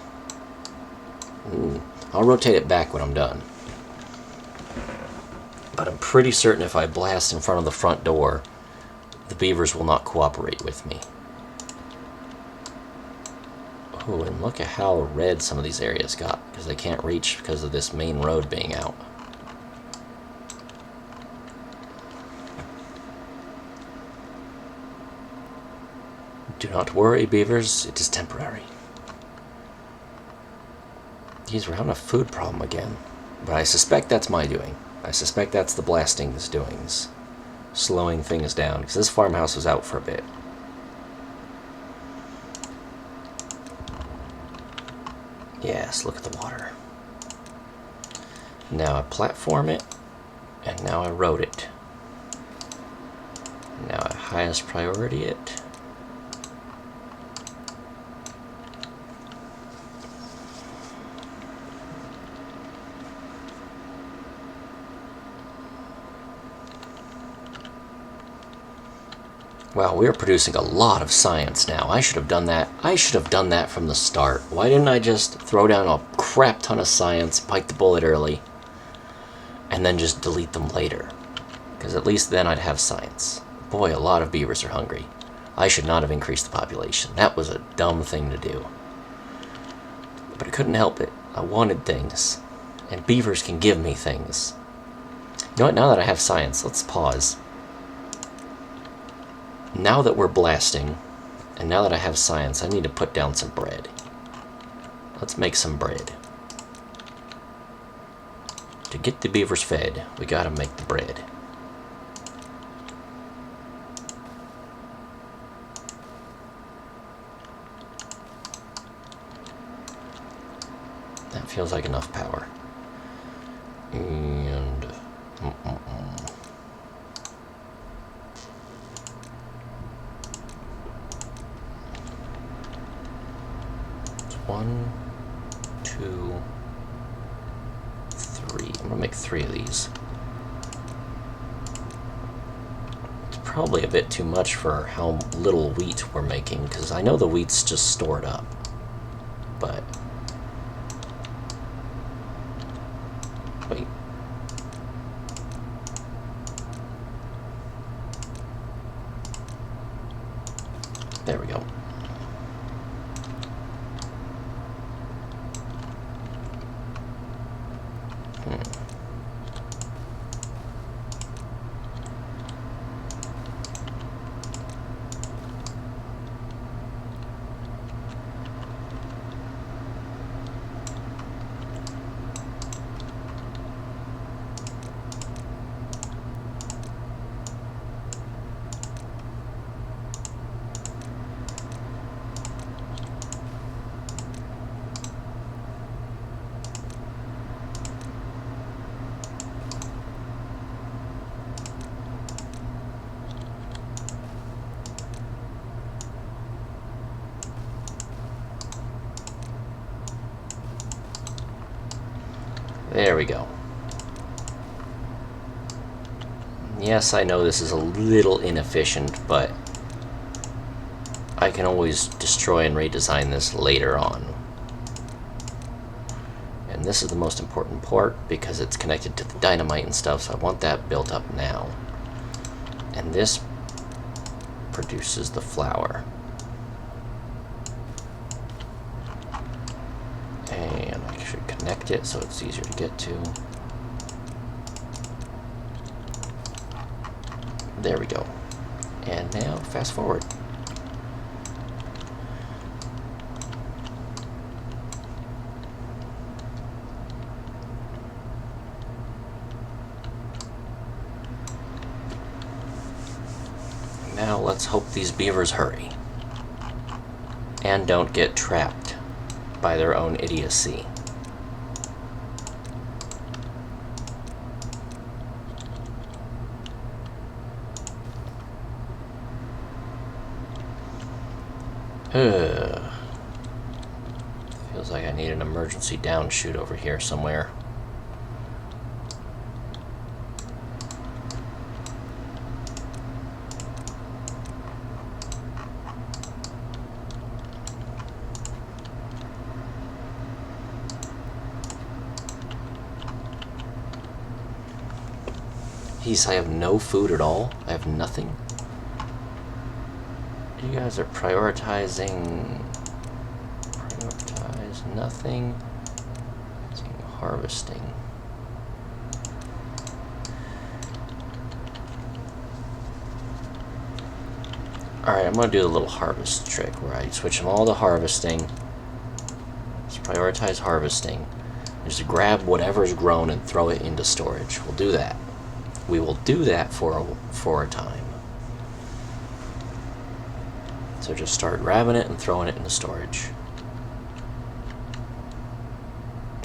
I'll rotate it back when I'm done. But I'm pretty certain if I blast in front of the front door, the beavers will not cooperate with me. Oh, and look at how red some of these areas got, because they can't reach because of this main road being out. Do not worry, beavers, it is temporary. Geez, we're having a food problem again. But I suspect that's my doing. I suspect that's the blasting's doings. Slowing things down, because this farmhouse was out for a bit. Yes, look at the water. Now I platform it, and now I road it. Now I highest priority it. Wow, we are producing a lot of science now. I should have done that. I should have done that from the start. Why didn't I just throw down a crap ton of science, bite the bullet early, and then just delete them later? Because at least then I'd have science. Boy, a lot of beavers are hungry. I should not have increased the population. That was a dumb thing to do. But I couldn't help it. I wanted things. And beavers can give me things. You know what? Now that I have science, let's pause. Now that we're blasting, and now that I have science, I need to put down some bread. Let's make some bread. To get the beavers fed, we gotta make the bread. That feels like enough power. And... One, two, three. I'm gonna make 3 of these. It's probably a bit too much for how little wheat we're making, because I know the wheat's just stored up. But... wait. There we go. There we go. Yes, I know this is a little inefficient, but I can always destroy and redesign this later on. And this is the most important part because it's connected to the dynamite and stuff, so I want that built up now. And this produces the flour. And I should connect it so it's easier to get to. There we go. And now, fast forward. Now let's hope these beavers hurry. And don't get trapped by their own idiocy. Feels like I need an emergency downshoot over here somewhere. Jeez, I have no food at all. I have nothing. You guys are prioritizing... Prioritize nothing. Harvesting. Alright, I'm going to do the little harvest trick where I switch them all to harvesting. Let's prioritize harvesting. Just grab whatever's grown and throw it into storage. We'll do that. We will do that for a time. So just start grabbing it and throwing it into storage.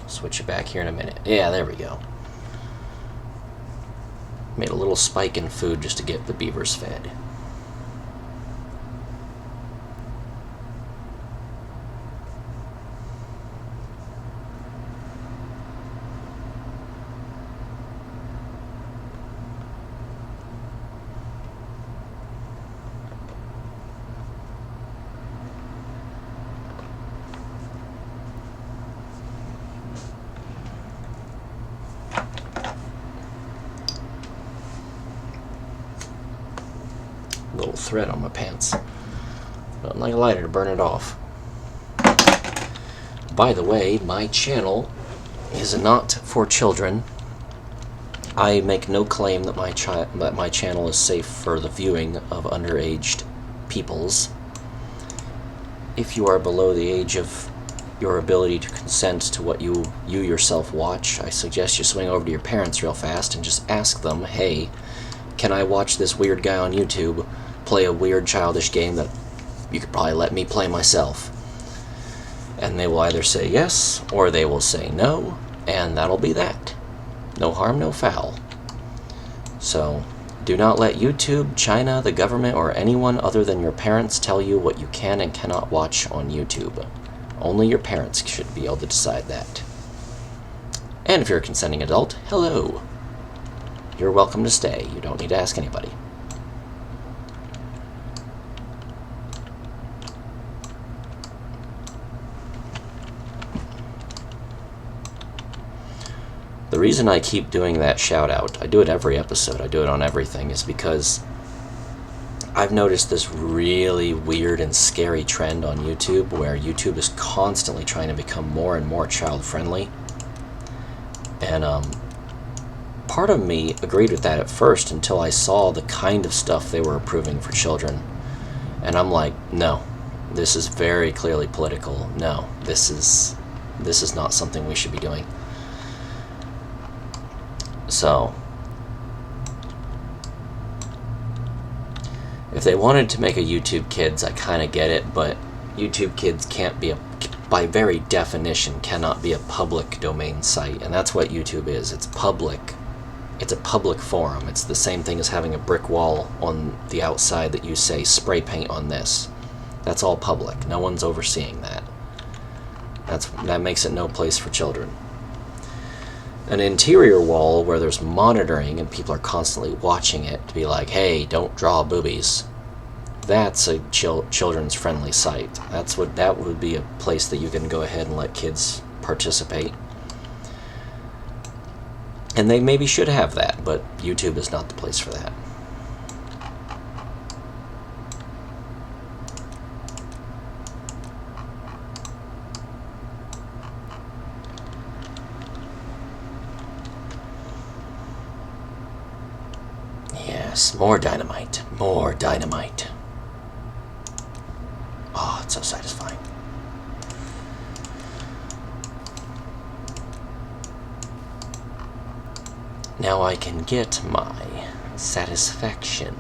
Switch it back here in a minute. Yeah, there we go. Made a little spike in food just to get the beavers fed. Little thread on my pants. Nothing like a lighter to burn it off. By the way, my channel is not for children. I make no claim that my channel is safe for the viewing of underage peoples. If you are below the age of your ability to consent to what you yourself watch, I suggest you swing over to your parents real fast and just ask them, hey, can I watch this weird guy on YouTube play a weird childish game that you could probably let me play myself? And they will either say yes, or they will say no, and that'll be that. No harm, no foul. So, do not let YouTube, China, the government, or anyone other than your parents tell you what you can and cannot watch on YouTube. Only your parents should be able to decide that. And if you're a consenting adult, hello. You're welcome to stay. You don't need to ask anybody. The reason I keep doing that shout out, I do it every episode, I do it on everything, is because I've noticed this really weird and scary trend on YouTube where YouTube is constantly trying to become more and more child friendly. And part of me agreed with that at first until I saw the kind of stuff they were approving for children. And I'm like, no, this is very clearly political. No, this is not something we should be doing. So, if they wanted to make a YouTube Kids, I kind of get it, but YouTube Kids can't be by very definition, cannot be a public domain site, and that's what YouTube is. It's public. It's a public forum. It's the same thing as having a brick wall on the outside that you say, spray paint on this. That's all public. No one's overseeing that. That makes it no place for children. An interior wall where there's monitoring and people are constantly watching it to be like, hey, don't draw boobies. That's a children's friendly site. That would be a place that you can go ahead and let kids participate. And they maybe should have that, but YouTube is not the place for that. Yes, more dynamite. More dynamite. Oh, it's so satisfying. Now I can get my satisfaction.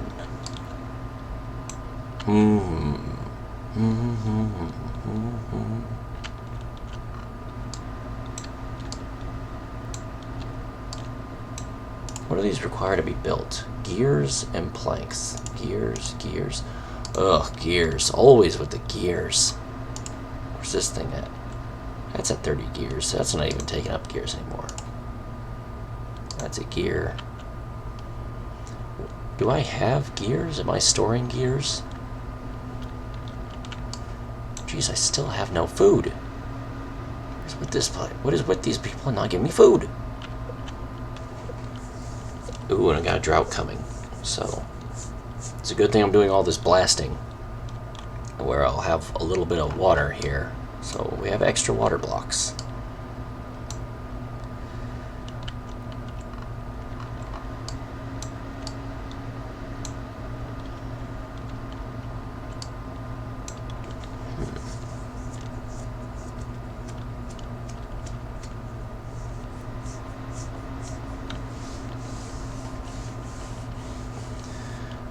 What do these require to be built? Gears and planks. Gears. Ugh, gears. Always with the gears. Where's this thing at? That's at 30 gears, so that's not even taking up gears anymore. That's a gear. Do I have gears? Am I storing gears? Jeez, I still have no food. What is with these people not giving me food? Ooh, and I got a drought coming. So, it's a good thing I'm doing all this blasting, where I'll have a little bit of water here. So, we have extra water blocks.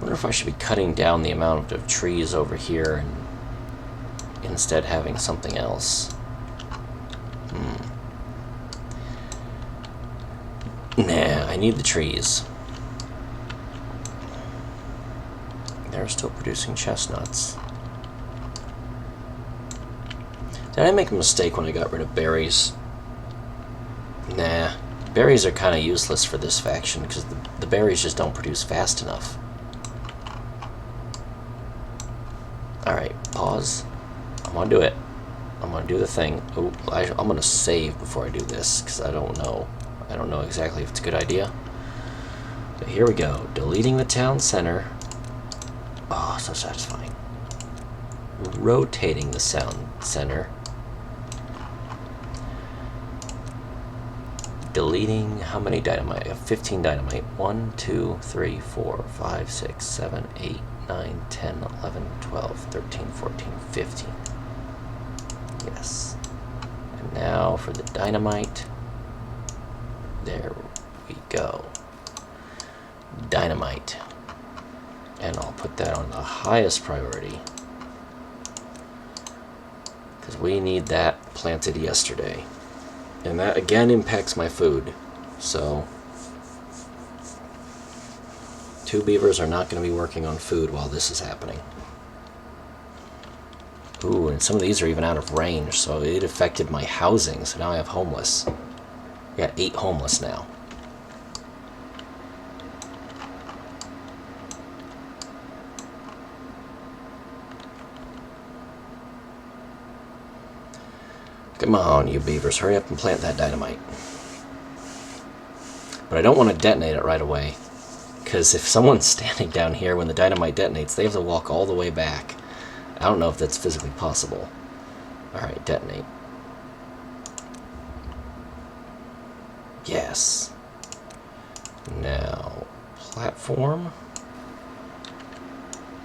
wonder if I should be cutting down the amount of trees over here and instead having something else. Nah, I need the trees. They're still producing chestnuts. Did I make a mistake when I got rid of berries? Nah. Berries are kind of useless for this faction because the berries just don't produce fast enough. Alright, pause. I'm gonna do it. I'm gonna do the thing. Oh, I'm gonna save before I do this because I don't know. I don't know exactly if it's a good idea. But here we go. Deleting the town center. Oh, so satisfying. Rotating the sound center. Deleting how many dynamite? I have 15 dynamite. 1, 2, 3, 4, 5, 6, 7, 8, 9, 10, 11, 12, 13, 14, 15. Yes. And now for the dynamite. There we go. Dynamite. And I'll put that on the highest priority. Because we need that planted yesterday. And that again impacts my food. So 2 beavers are not going to be working on food while this is happening. Ooh, and some of these are even out of range, so it affected my housing, so now I have homeless. I got 8 homeless now. Come on, you beavers, hurry up and plant that dynamite. But I don't want to detonate it right away, because if someone's standing down here when the dynamite detonates, they have to walk all the way back. I don't know if that's physically possible. Alright, detonate. Yes. Now, platform.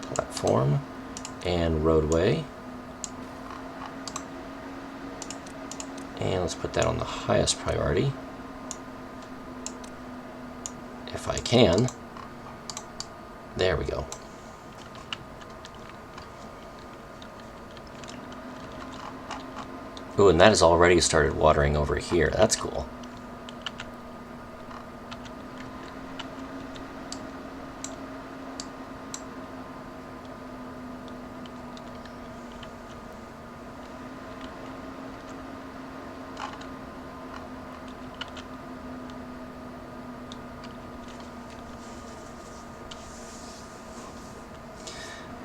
Platform. And roadway. And let's put that on the highest priority. If I can. There we go. Ooh, and that has already started watering over here. That's cool.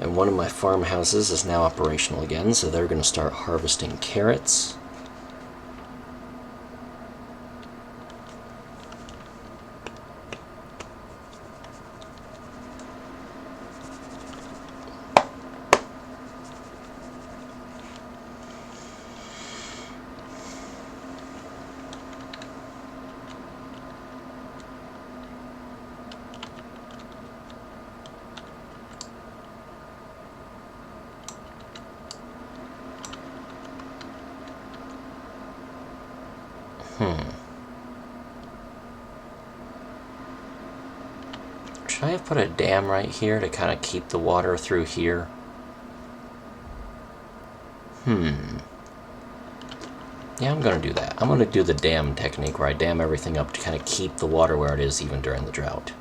And one of my farmhouses is now operational again, so they're going to start harvesting carrots. Should I have put a dam right here to kind of keep the water through here? Yeah, I'm going to do that. I'm going to do the dam technique where I dam everything up to kind of keep the water where it is even during the drought.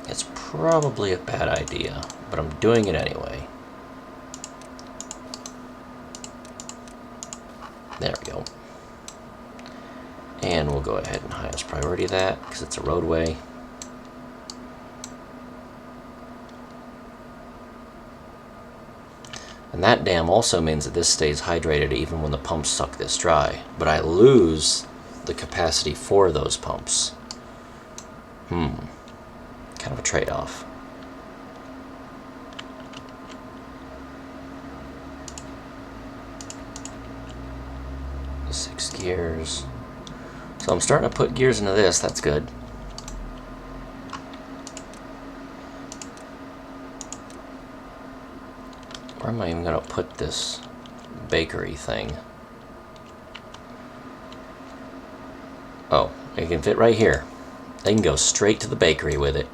It's probably a bad idea, but I'm doing it anyway. There we go. And we'll go ahead and highest priority that, because it's a roadway. And that dam also means that this stays hydrated even when the pumps suck this dry. But I lose the capacity for those pumps. Kind of a trade-off. Six gears. So I'm starting to put gears into this, that's good. Where am I even going to put this bakery thing? Oh, it can fit right here. They can go straight to the bakery with it.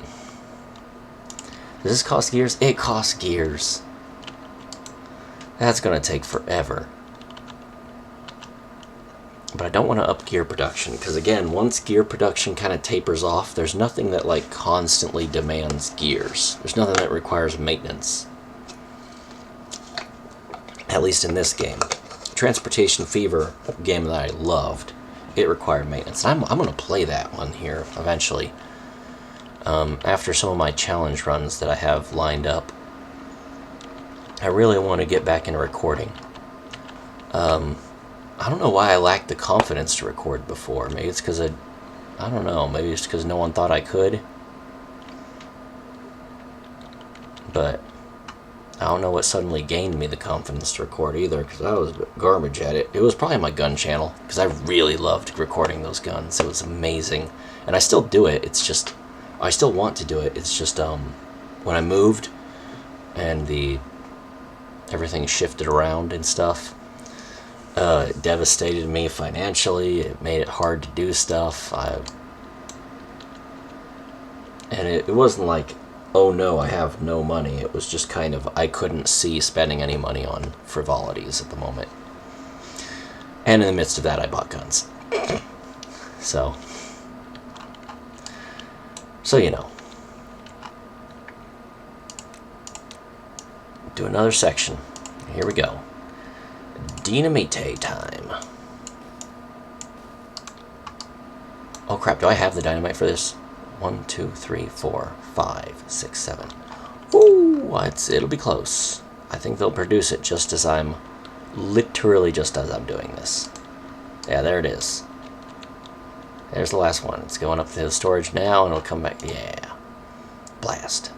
Does this cost gears? It costs gears. That's gonna take forever. But I don't want to up gear production, because again, once gear production kind of tapers off, there's nothing that like constantly demands gears. There's nothing that requires maintenance. At least in this game. Transportation Fever, a game that I loved, it required maintenance. I'm going to play that one here eventually. After some of my challenge runs that I have lined up, I really want to get back into recording. I don't know why I lacked the confidence to record before. Maybe it's because I don't know. Maybe it's because no one thought I could. But I don't know what suddenly gained me the confidence to record either, because I was garbage at it. It was probably my gun channel, because I really loved recording those guns. It was amazing. And I still do it. It's just, I still want to do it. It's just, when I moved and everything shifted around and stuff, it devastated me financially. It made it hard to do stuff. And it wasn't like, oh no, I have no money. It was just kind of, I couldn't see spending any money on frivolities at the moment. And in the midst of that, I bought guns. So you know. Do another section. Here we go. Dynamite time. Oh crap, do I have the dynamite for this? 1, 2, 3, 4, 5, 6, 7. Ooh, it'll be close. I think they'll produce it just as I'm doing this. Yeah, there it is. There's the last one. It's going up to the storage now, and it'll come back. Yeah. Blast.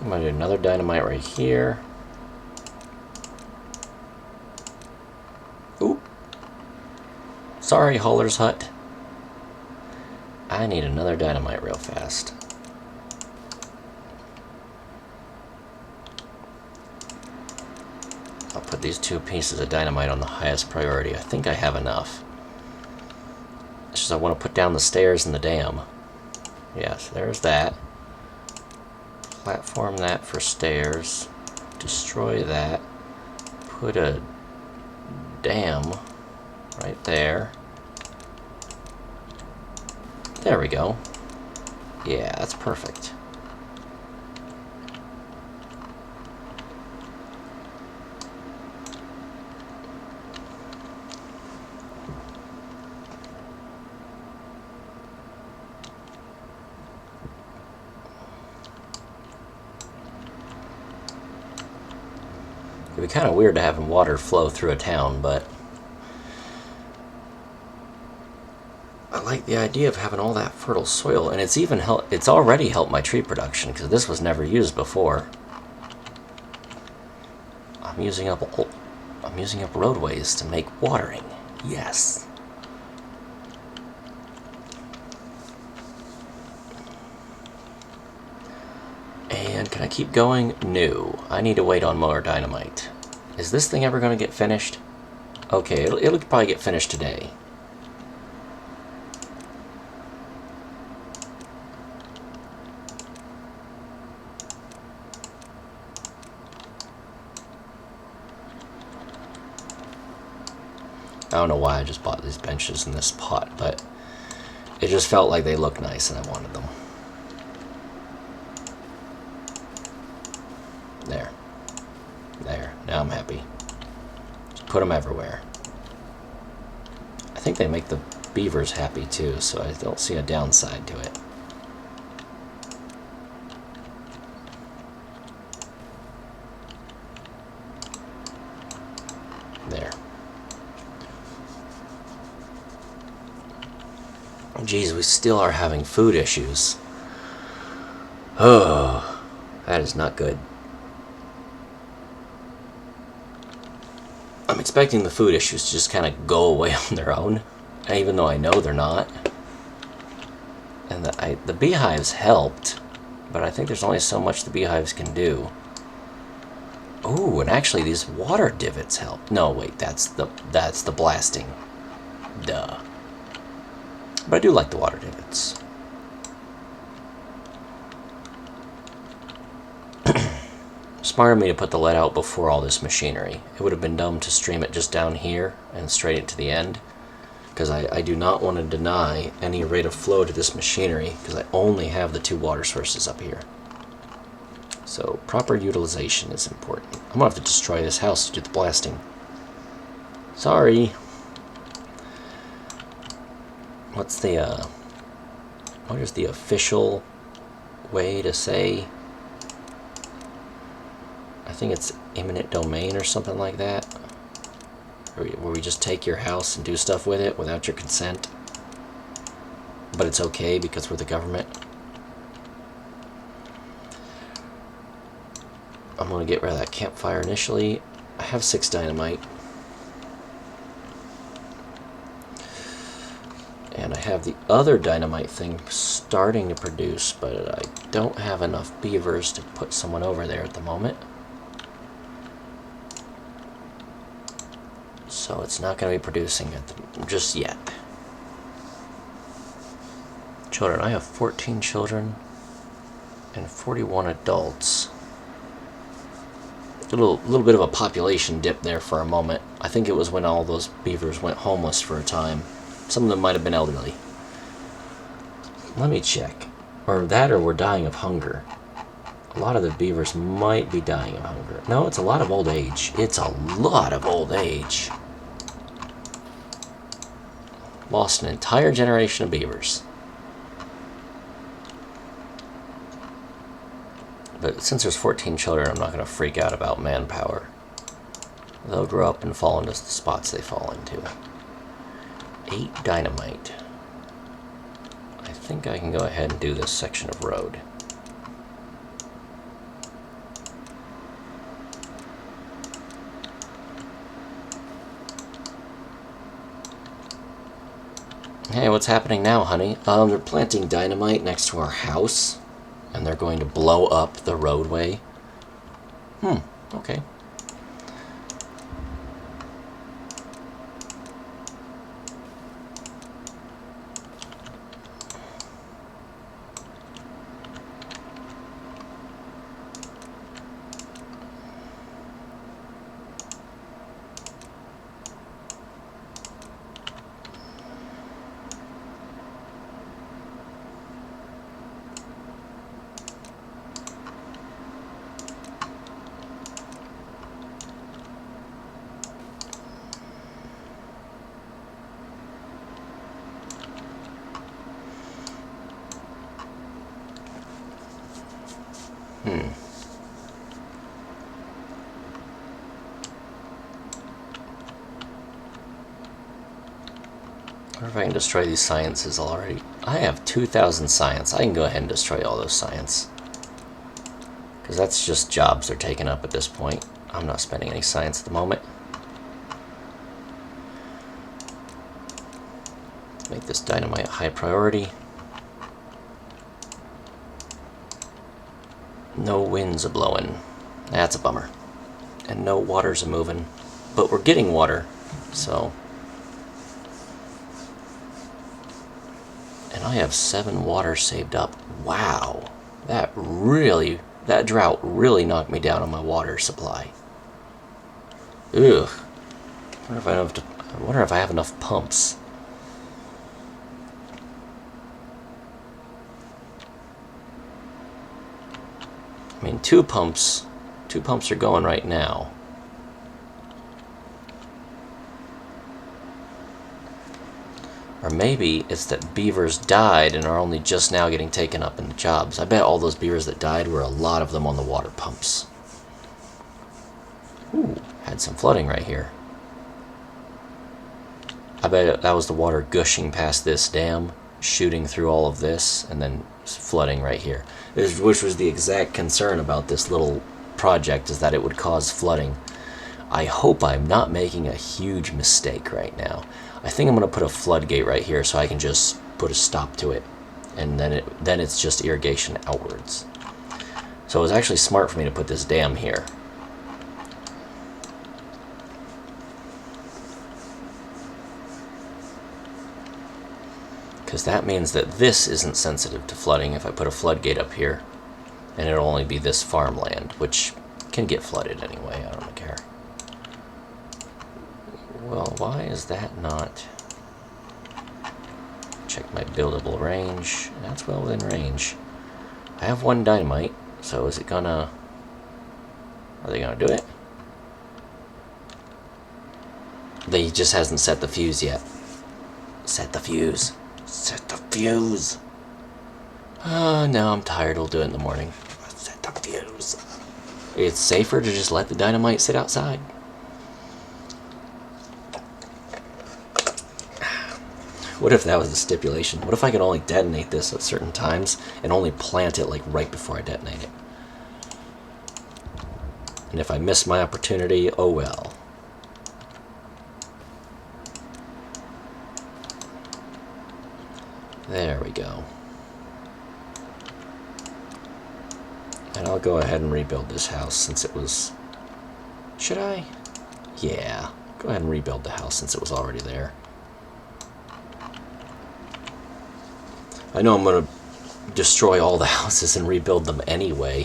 I'm going to do another dynamite right here. Oop. Sorry, Hauler's Hut. I need another dynamite real fast. I'll put these 2 pieces of dynamite on the highest priority. I think I have enough. It's just I want to put down the stairs in the dam. Yes, there's that. Platform that for stairs. Destroy that. Put a dam right there. There we go. Yeah, that's perfect. It'd be kind of weird to have water flow through a town, but I like the idea of having all that fertile soil, and it's already helped my tree production because this was never used before. I'm using up roadways to make watering. Yes. And can I keep going? No. I need to wait on more dynamite. Is this thing ever going to get finished? Okay, it'll probably get finished today. I don't know why I just bought these benches in this pot, but it just felt like they looked nice and I wanted them. There. There. Now I'm happy. Just put them everywhere. I think they make the beavers happy too, so I don't see a downside to it. There. Geez, we still are having food issues. Oh, that is not good. I'm expecting the food issues to just kind of go away on their own, even though I know they're not. And the beehives helped, but I think there's only so much the beehives can do. Ooh, and actually these water divots help. No, wait, that's the blasting. Duh. But I do like the water divots. Smart of me to put the lead out before all this machinery. It would have been dumb to stream it just down here and straight it to the end, because I do not want to deny any rate of flow to this machinery, because I only have the 2 water sources up here. So proper utilization is important. I'm gonna have to destroy this house to do the blasting. Sorry. What's the what is the official way to say? I think it's eminent domain or something like that. Where we just take your house and do stuff with it without your consent. But it's okay because we're the government. I'm going to get rid of that campfire initially. I have 6 dynamite. And I have the other dynamite thing starting to produce, but I don't have enough beavers to put someone over there at the moment. So it's not going to be producing just yet. Children, I have 14 children and 41 adults. A little bit of a population dip there for a moment. I think it was when all those beavers went homeless for a time. Some of them might have been elderly. Let me check. Or we're dying of hunger. A lot of the beavers might be dying of hunger. No, it's a lot of old age. It's a lot of old age. Lost an entire generation of beavers. But since there's 14 children, I'm not going to freak out about manpower. They'll grow up and fall into the spots they fall into. 8 dynamite. I think I can go ahead and do this section of road. Hey, what's happening now, honey? They're planting dynamite next to our house, and they're going to blow up the roadway. Okay. I wonder if I can destroy these sciences already. I have 2,000 science. I can go ahead and destroy all those science. Because that's just jobs they're taking up at this point. I'm not spending any science at the moment. Make this dynamite high priority. No winds a-blowing. That's a bummer. And no waters a-moving. But we're getting water, so... And I have 7 water saved up. Wow. That drought really knocked me down on my water supply. Ugh. I wonder if I have enough pumps. I mean, 2 pumps are going right now. Or maybe it's that beavers died and are only just now getting taken up into jobs. I bet all those beavers that died were a lot of them on the water pumps. Ooh, had some flooding right here. I bet that was the water gushing past this dam, shooting through all of this, and then flooding right here. Which was the exact concern about this little project, is that it would cause flooding. I hope I'm not making a huge mistake right now. I think I'm going to put a floodgate right here so I can just put a stop to it. And then it's just irrigation outwards. So it was actually smart for me to put this dam here. Because that means that this isn't sensitive to flooding if I put a floodgate up here. And it'll only be this farmland, which can get flooded anyway, I don't care. Well, why is that not... Check my buildable range. That's well within range. I have 1 dynamite, so is it gonna... Are they gonna do it? They just hasn't set the fuse yet. Set the fuse. Set the fuse. Now I'm tired. We'll do it in the morning. Set the fuse. It's safer to just let the dynamite sit outside. What if that was the stipulation? What if I could only detonate this at certain times and only plant it like right before I detonate it? And if I miss my opportunity, oh well. There we go. And I'll go ahead and rebuild this house since it was... Should I? Yeah. Go ahead and rebuild the house since it was already there. I know I'm going to destroy all the houses and rebuild them anyway.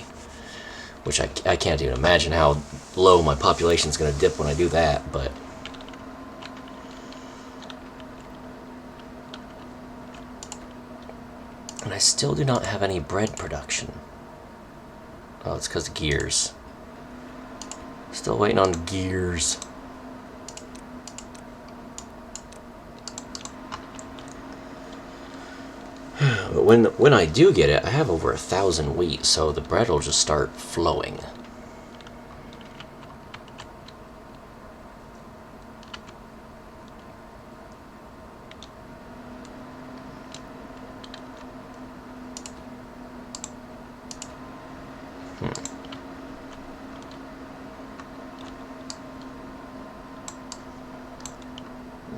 Which I can't even imagine how low my population's going to dip when I do that, but... And I still do not have any bread production. Oh, it's because of gears. Still waiting on gears. But when I do get it, I have over 1,000 wheat, so the bread will just start flowing.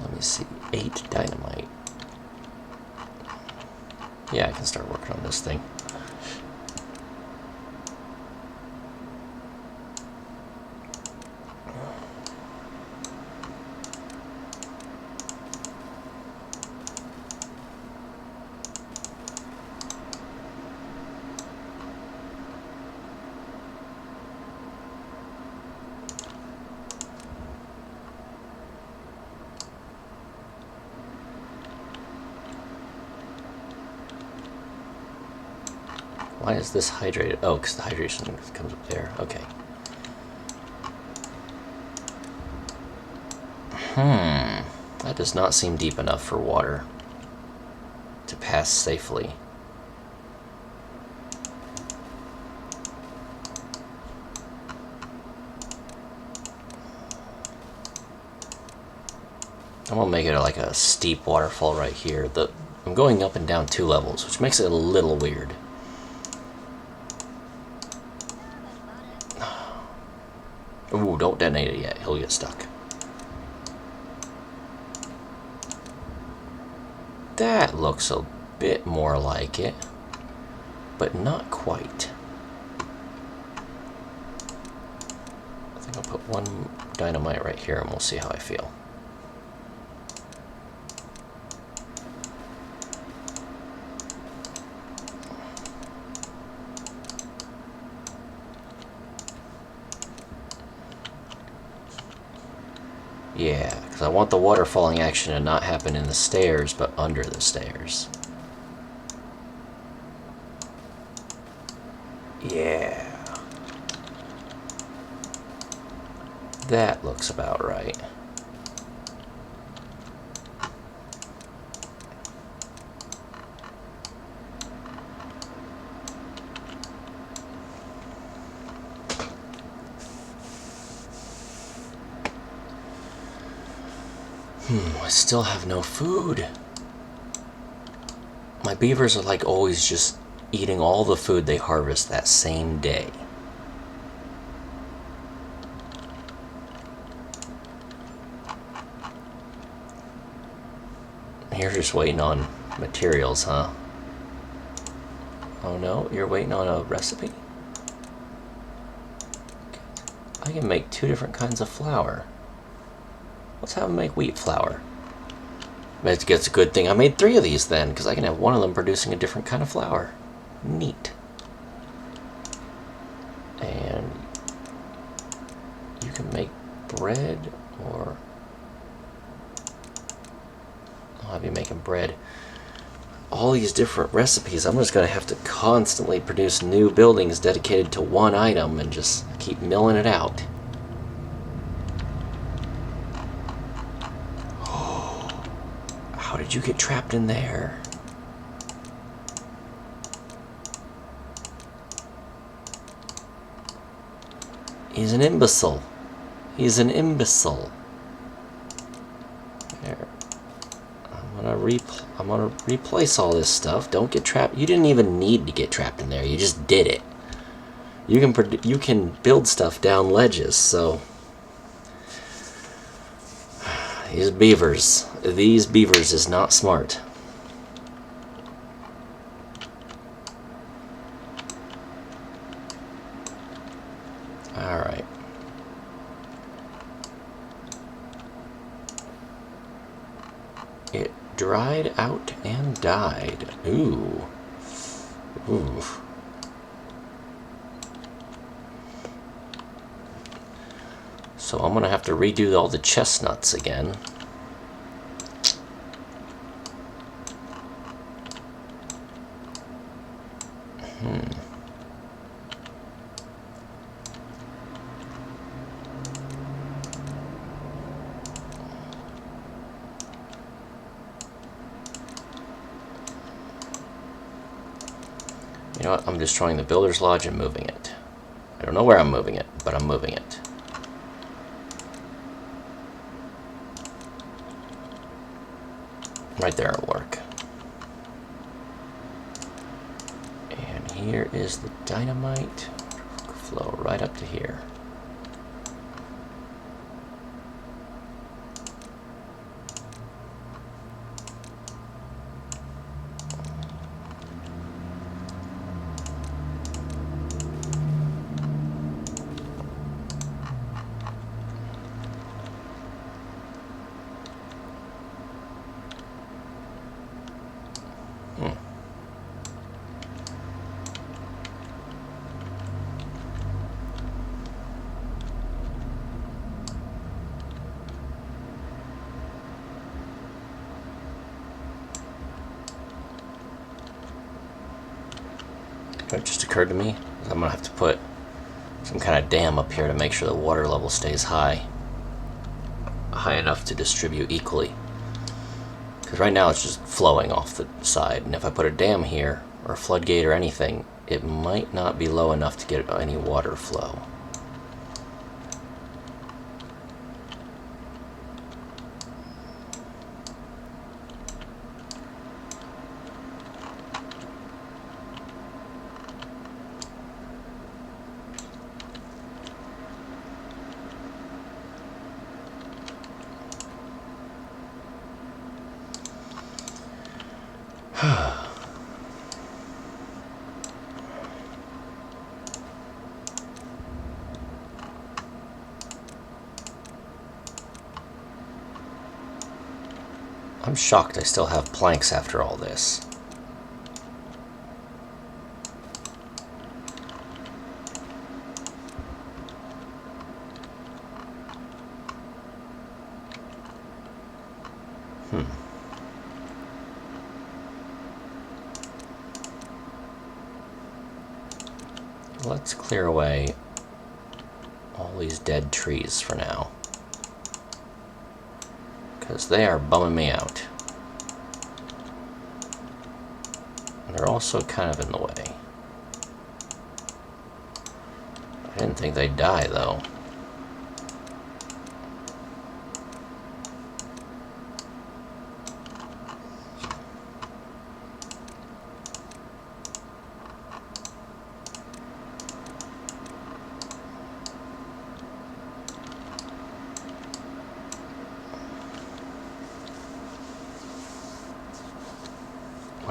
Let me see, 8 dynamite. Yeah, I can start working on this thing. Why is this hydrated? Oh, because the hydration comes up there. Okay. That does not seem deep enough for water to pass safely. I'm gonna make it like a steep waterfall right here. I'm going up and down 2 levels, which makes it a little weird. Ooh, don't detonate it yet. He'll get stuck. That looks a bit more like it, but not quite. I think I'll put 1 dynamite right here and we'll see how I feel. Yeah, because I want the water falling action to not happen in the stairs, but under the stairs. Yeah. That looks about right. I still have no food. My beavers are like always just eating all the food they harvest that same day. You're just waiting on materials, huh? Oh no, you're waiting on a recipe? I can make 2 different kinds of flour. Let's have them make wheat flour. It's a good thing I made 3 of these then, because I can have one of them producing a different kind of flour. Neat. And you can make bread, or I'll have you making bread. All these different recipes, I'm just going to have to constantly produce new buildings dedicated to one item and just keep milling it out. How did you get trapped in there? He's an imbecile. He's an imbecile. There. I'm gonna replace all this stuff. Don't get trapped. You didn't even need to get trapped in there. You just did it. You can build stuff down ledges. So these beavers is not smart. All right. It dried out and died. Ooh. Ooh. So I'm gonna have to redo all the chestnuts again. You know what? I'm destroying the Builder's Lodge and moving it. I don't know where I'm moving it, but I'm moving it. Right there will work. And here is the dynamite. Flow right up to here. It just occurred to me I'm gonna have to put some kind of dam up here to make sure the water level stays high enough to distribute equally. Because right now it's just flowing off the side, and if I put a dam here or a floodgate or anything, it might not be low enough to get any water flow. I'm shocked I still have planks after all this. Let's clear away all these dead trees for now, because they are bumming me out. And they're also kind of in the way. I didn't think they'd die, though.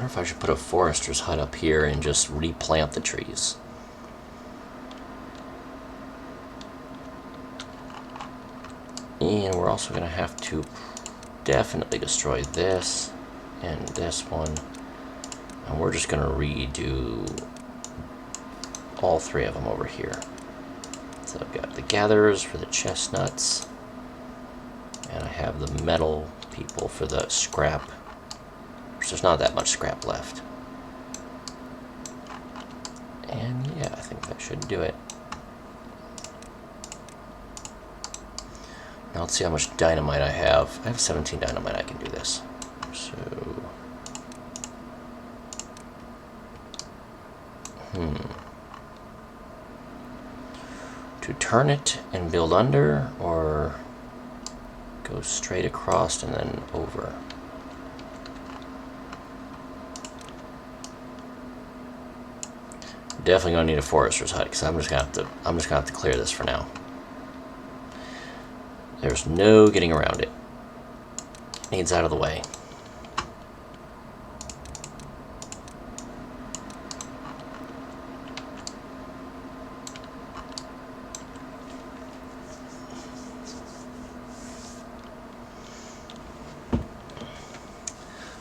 if I should put a forester's hut up here and just replant the trees. And we're also going to have to definitely destroy this and this one. And we're just going to redo all three of them over here. So I've got the gatherers for the chestnuts. And I have the metal people for the scrap. There's not that much scrap left. And yeah, I think that should do it. Now let's see how much dynamite I have. I have 17 dynamite, I can do this. So... To turn it and build under, or go straight across and then over? Definitely gonna need a forester's hut because I'm just gonna have to clear this for now. There's no getting around it. Needs out of the way.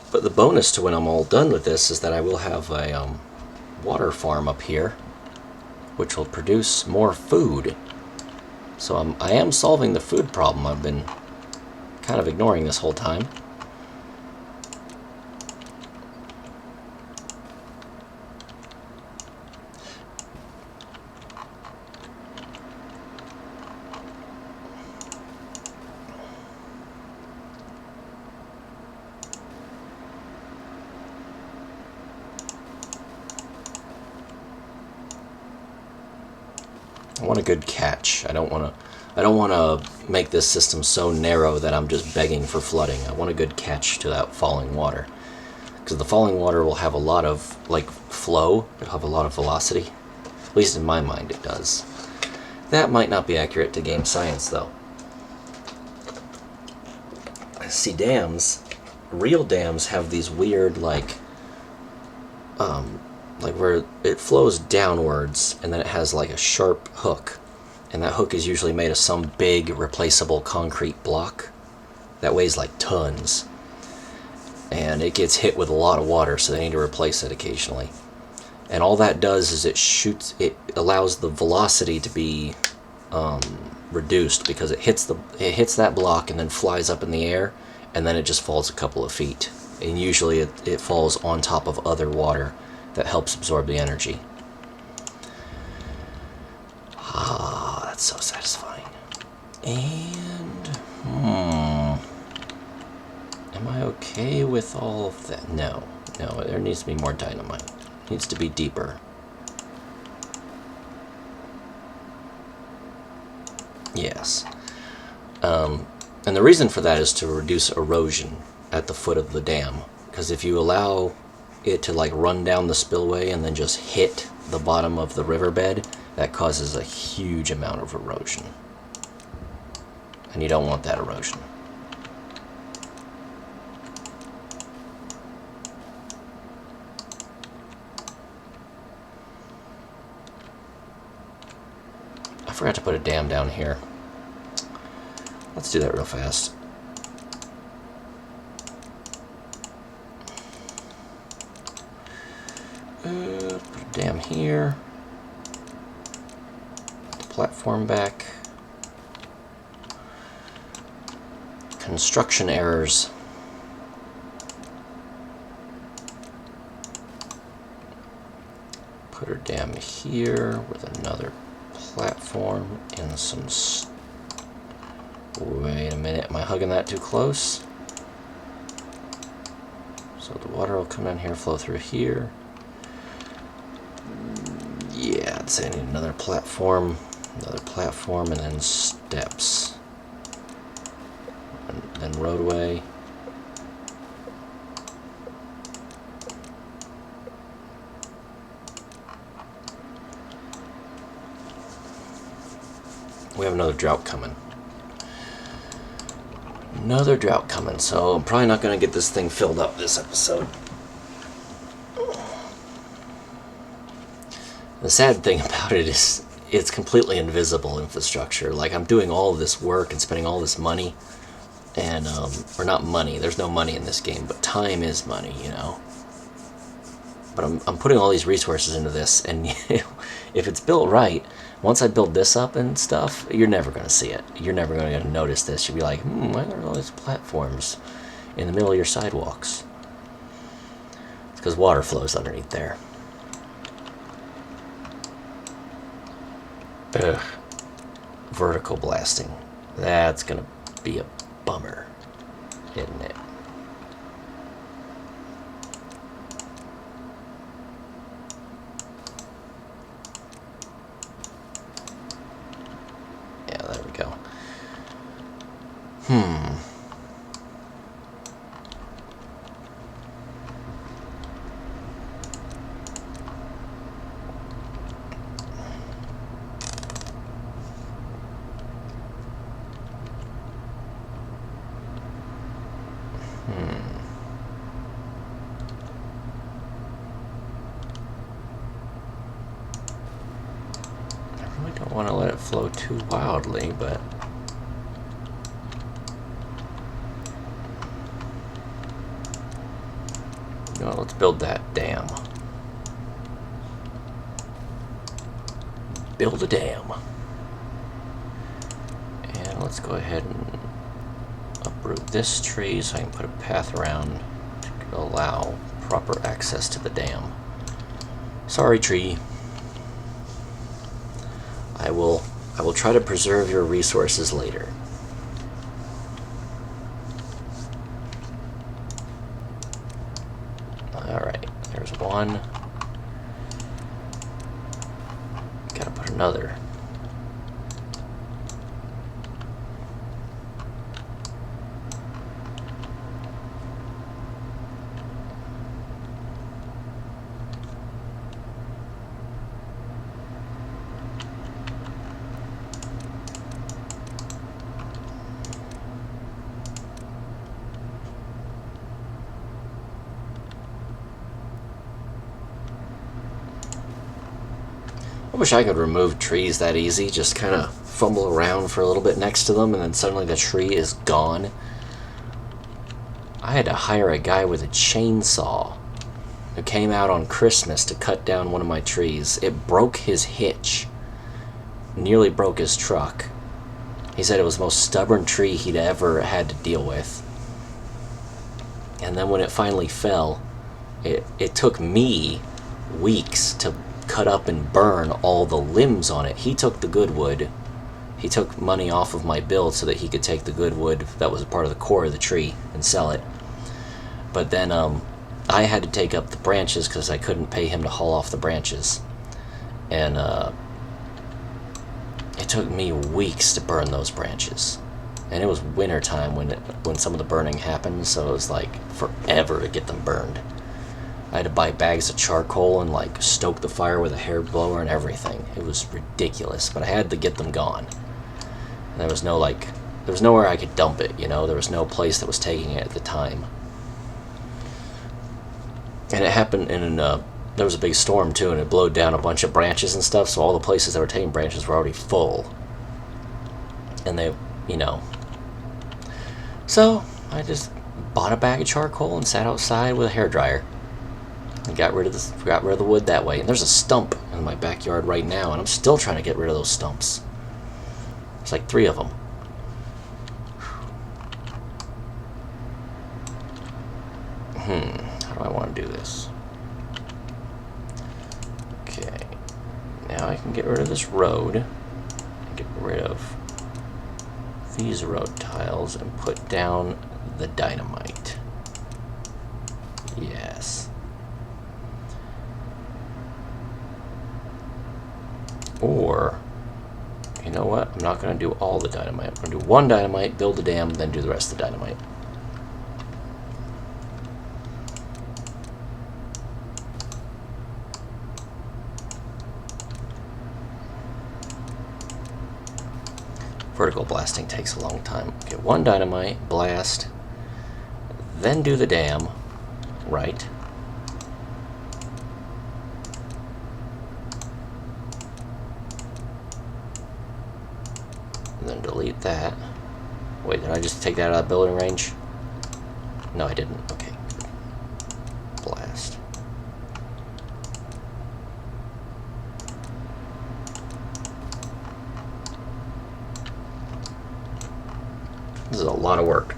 But the bonus to when I'm all done with this is that I will have a water farm up here, which will produce more food. So I am solving the food problem I've been kind of ignoring this whole time. I want a good catch. I don't want to make this system so narrow that I'm just begging for flooding. I want a good catch to that falling water, because the falling water will have a lot of like flow. It'll have a lot of velocity. At least in my mind, it does. That might not be accurate to game science, though. See, dams, real dams have these weird like where it flows downwards and then it has like a sharp hook, and that hook is usually made of some big replaceable concrete block that weighs like tons, and it gets hit with a lot of water, so they need to replace it occasionally. And all that does is it allows the velocity to be reduced, because it hits that block and then flies up in the air, and then it just falls a couple of feet, and usually it falls on top of other water that helps absorb the energy. Ah, that's so satisfying. And am I okay with all of that? No, there needs to be more dynamite. It needs to be deeper. Yes. And the reason for that is to reduce erosion at the foot of the dam, because if you allow it to like run down the spillway and then just hit the bottom of the riverbed, that causes a huge amount of erosion, and you don't want that erosion. I forgot to put a dam down here. Let's do that real fast. Put a dam here. Put the platform back. Construction errors. Put her dam here with another platform and some... Wait a minute, am I hugging that too close? So the water will come down here, flow through here. Yeah, I'd say I need another platform, and then steps. And then roadway. We have another drought coming. So I'm probably not going to get this thing filled up this episode. The sad thing about it is it's completely invisible infrastructure. Like, I'm doing all of this work and spending all this money, and, or not money, there's no money in this game, but time is money, you know? But I'm putting all these resources into this, and if it's built right, once I build this up and stuff, you're never going to see it. You're never going to notice this. You'll be like, why are there all these platforms in the middle of your sidewalks? It's because water flows underneath there. Ugh. Vertical blasting. That's going to be a bummer, isn't it? Yeah, there we go. I really don't want to let it flow too wildly, but you know, let's build that dam. Build a dam. And let's go ahead and uproot this tree so I can put a path around to allow proper access to the dam. Sorry, tree. I will try to preserve your resources later. Alright, there's one. Gotta put another. I wish I could remove trees that easy, just kind of fumble around for a little bit next to them and then suddenly the tree is gone. I had to hire a guy with a chainsaw who came out on Christmas to cut down one of my trees. It broke his hitch, nearly broke his truck. He said it was the most stubborn tree he'd ever had to deal with. And then when it finally fell, it took me weeks to cut up and burn all the limbs on it. He took the good wood. He took money off of my bill so that he could take the good wood that was a part of the core of the tree and sell it. But then I had to take up the branches because I couldn't pay him to haul off the branches. And it took me weeks to burn those branches. And it was winter time when some of the burning happened, so it was like forever to get them burned. I had to buy bags of charcoal and like stoke the fire with a hair blower and everything. It was ridiculous, but I had to get them gone. And there was nowhere I could dump it, you know? There was no place that was taking it at the time. And it happened there was a big storm too, and it blew down a bunch of branches and stuff, so all the places that were taking branches were already full. And they, you know. So I just bought a bag of charcoal and sat outside with a hairdryer. And got rid of the wood that way. And there's a stump in my backyard right now, and I'm still trying to get rid of those stumps. There's like 3 of them. How do I want to do this? Okay. Now I can get rid of this road. Get rid of these road tiles and put down the dynamite. Yes. Or, you know what? I'm not going to do all the dynamite. I'm going to do one dynamite, build the dam, then do the rest of the dynamite. Vertical blasting takes a long time. Get one dynamite, blast, then do the dam, right? And then delete that. Wait, did I just take that out of building range? No, I didn't. Okay. Blast. This is a lot of work.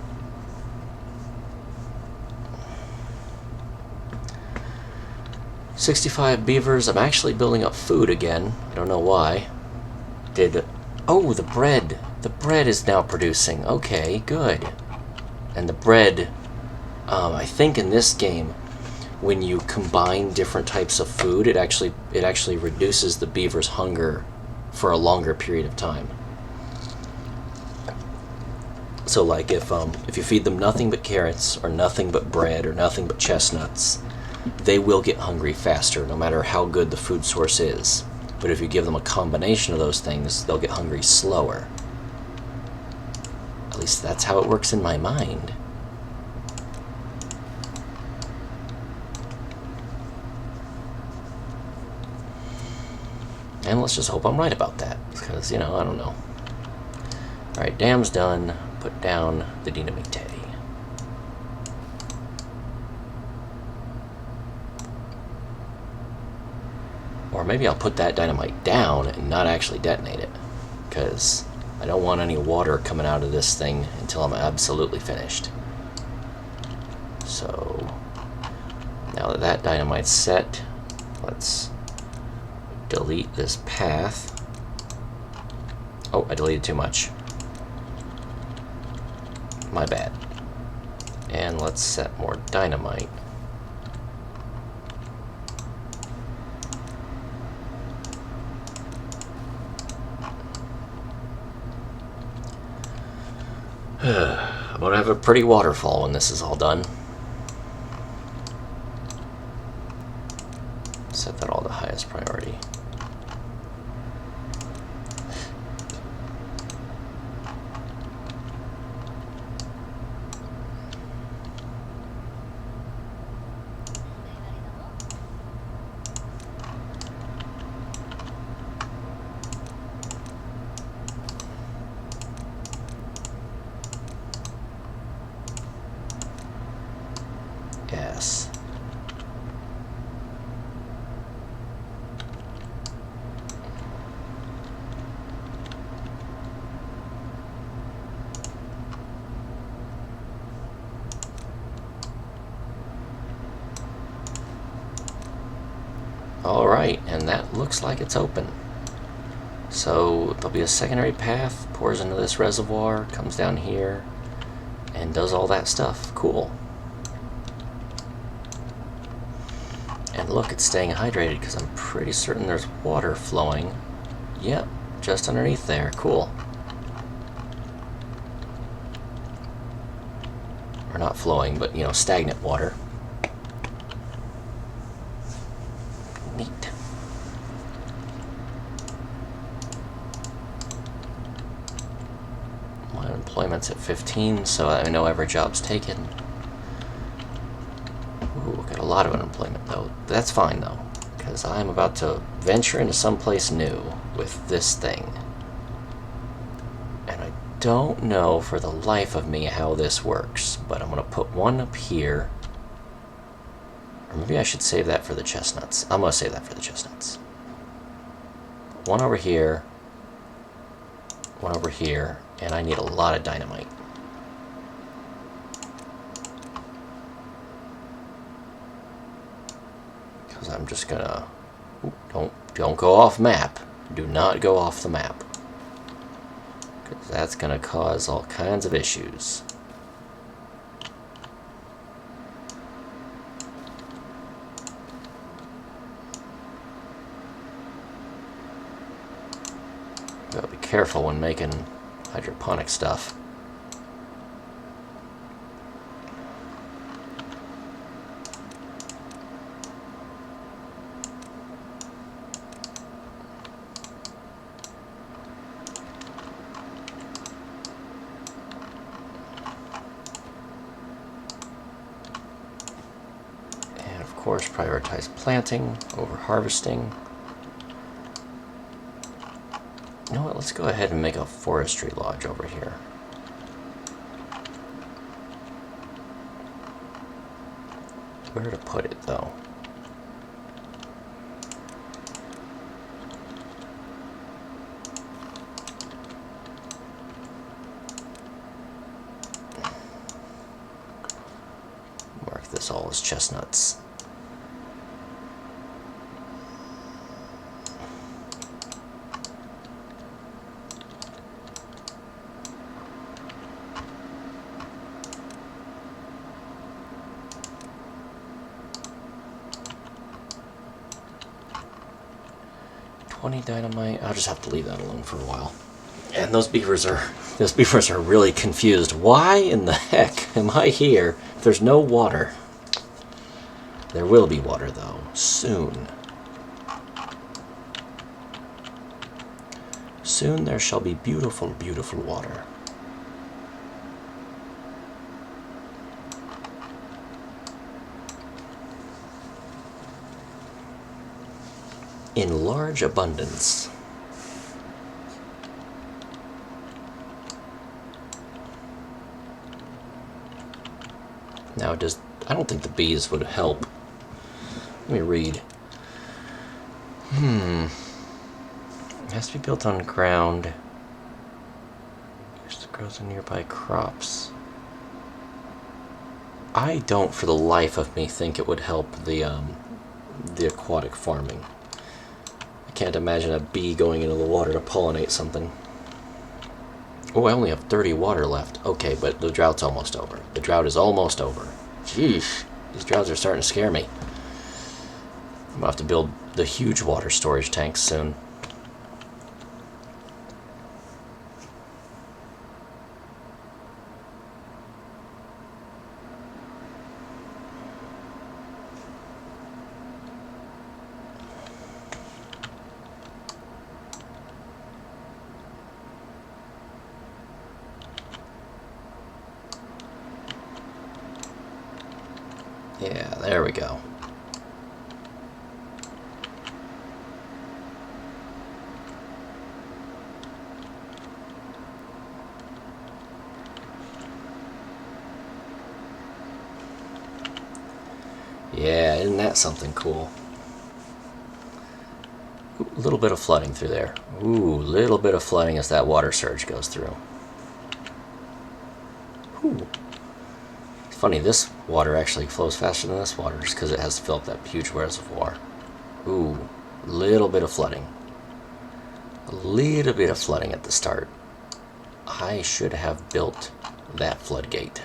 "65 beavers." I'm actually building up food again. I don't know why. Oh, the bread. The bread is now producing. Okay, good. And the bread, I think in this game, when you combine different types of food, it actually reduces the beaver's hunger for a longer period of time. So like if you feed them nothing but carrots or nothing but bread or nothing but chestnuts, they will get hungry faster no matter how good the food source is. But if you give them a combination of those things, they'll get hungry slower. At least that's how it works in my mind. And let's just hope I'm right about that, because, I don't know. Alright, dam's done. Put down the dynamite. Or maybe I'll put that dynamite down and not actually detonate it, because I don't want any water coming out of this thing until I'm absolutely finished. So, now that that dynamite's set, let's delete this path. Oh, I deleted too much. My bad. And let's set more dynamite. I'm gonna have a pretty waterfall when this is all done. Set that all to highest priority. Yes. Alright, and that looks like it's open. So there'll be a secondary path, pours into this reservoir, comes down here, and does all that stuff. Cool. And look, it's staying hydrated because I'm pretty certain there's water flowing. Yep, just underneath there. Cool. Or not flowing, but, stagnant water. Neat. My unemployment's at 15, so I know every job's taken. Ooh, got a lot of unemployment, though. That's fine, though, because I'm about to venture into someplace new with this thing. And I don't know for the life of me how this works, but I'm going to put one up here. Or maybe I should save that for the chestnuts. I'm going to save that for the chestnuts. One over here, and I need a lot of dynamite. Because I'm just gonna... Don't go off map. Do not go off the map. Because that's gonna cause all kinds of issues. Gotta be careful when making hydroponic stuff. And of course, prioritize planting over harvesting. You know what, let's go ahead and make a forestry lodge over here. Where to put it, though? Mark this all as chestnuts. Dynamite. I'll just have to leave that alone for a while. And those beavers are really confused. Why in the heck am I here if there's no water? There will be water though, soon. Soon there shall be beautiful, beautiful water. In large abundance. Now, I don't think the bees would help. Let me read. It has to be built on ground. Used to grow in nearby crops. I don't, for the life of me, think it would help the aquatic farming. I can't imagine a bee going into the water to pollinate something. Oh, I only have 30 water left. Okay, but the drought's almost over. The drought is almost over. Jeez, these droughts are starting to scare me. I'm gonna have to build the huge water storage tanks soon. Yeah, there we go. Yeah, isn't that something cool? Ooh, a little bit of flooding through there. Ooh, little bit of flooding as that water surge goes through. Ooh. Funny, this water actually flows faster than this water just because it has to fill up that huge reservoir. Ooh, little bit of flooding. A little bit of flooding at the start. I should have built that floodgate.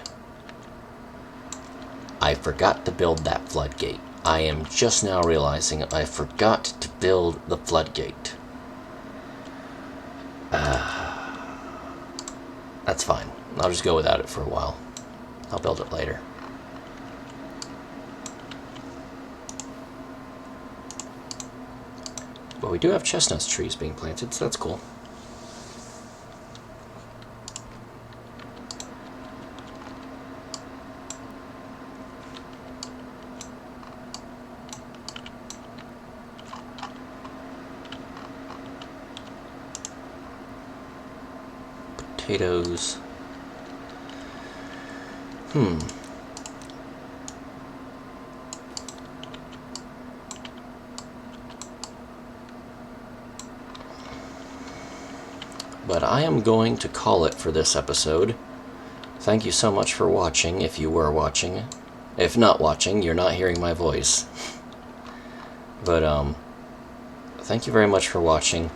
I forgot to build that floodgate. I am just now realizing I forgot to build the floodgate. That's fine. I'll just go without it for a while. I'll build it later. But we do have chestnut trees being planted, so that's cool. Potatoes. But I am going to call it for this episode. Thank you so much for watching, if you were watching. If not watching, you're not hearing my voice. But, thank you very much for watching.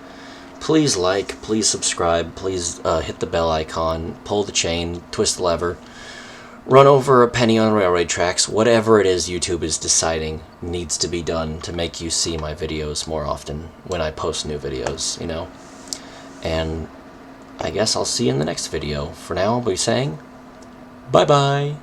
Please like, please subscribe, please hit the bell icon, pull the chain, twist the lever. Run over a penny on railroad tracks, whatever it is YouTube is deciding needs to be done to make you see my videos more often when I post new videos, you know? And I guess I'll see you in the next video. For now, I'll be saying, bye-bye!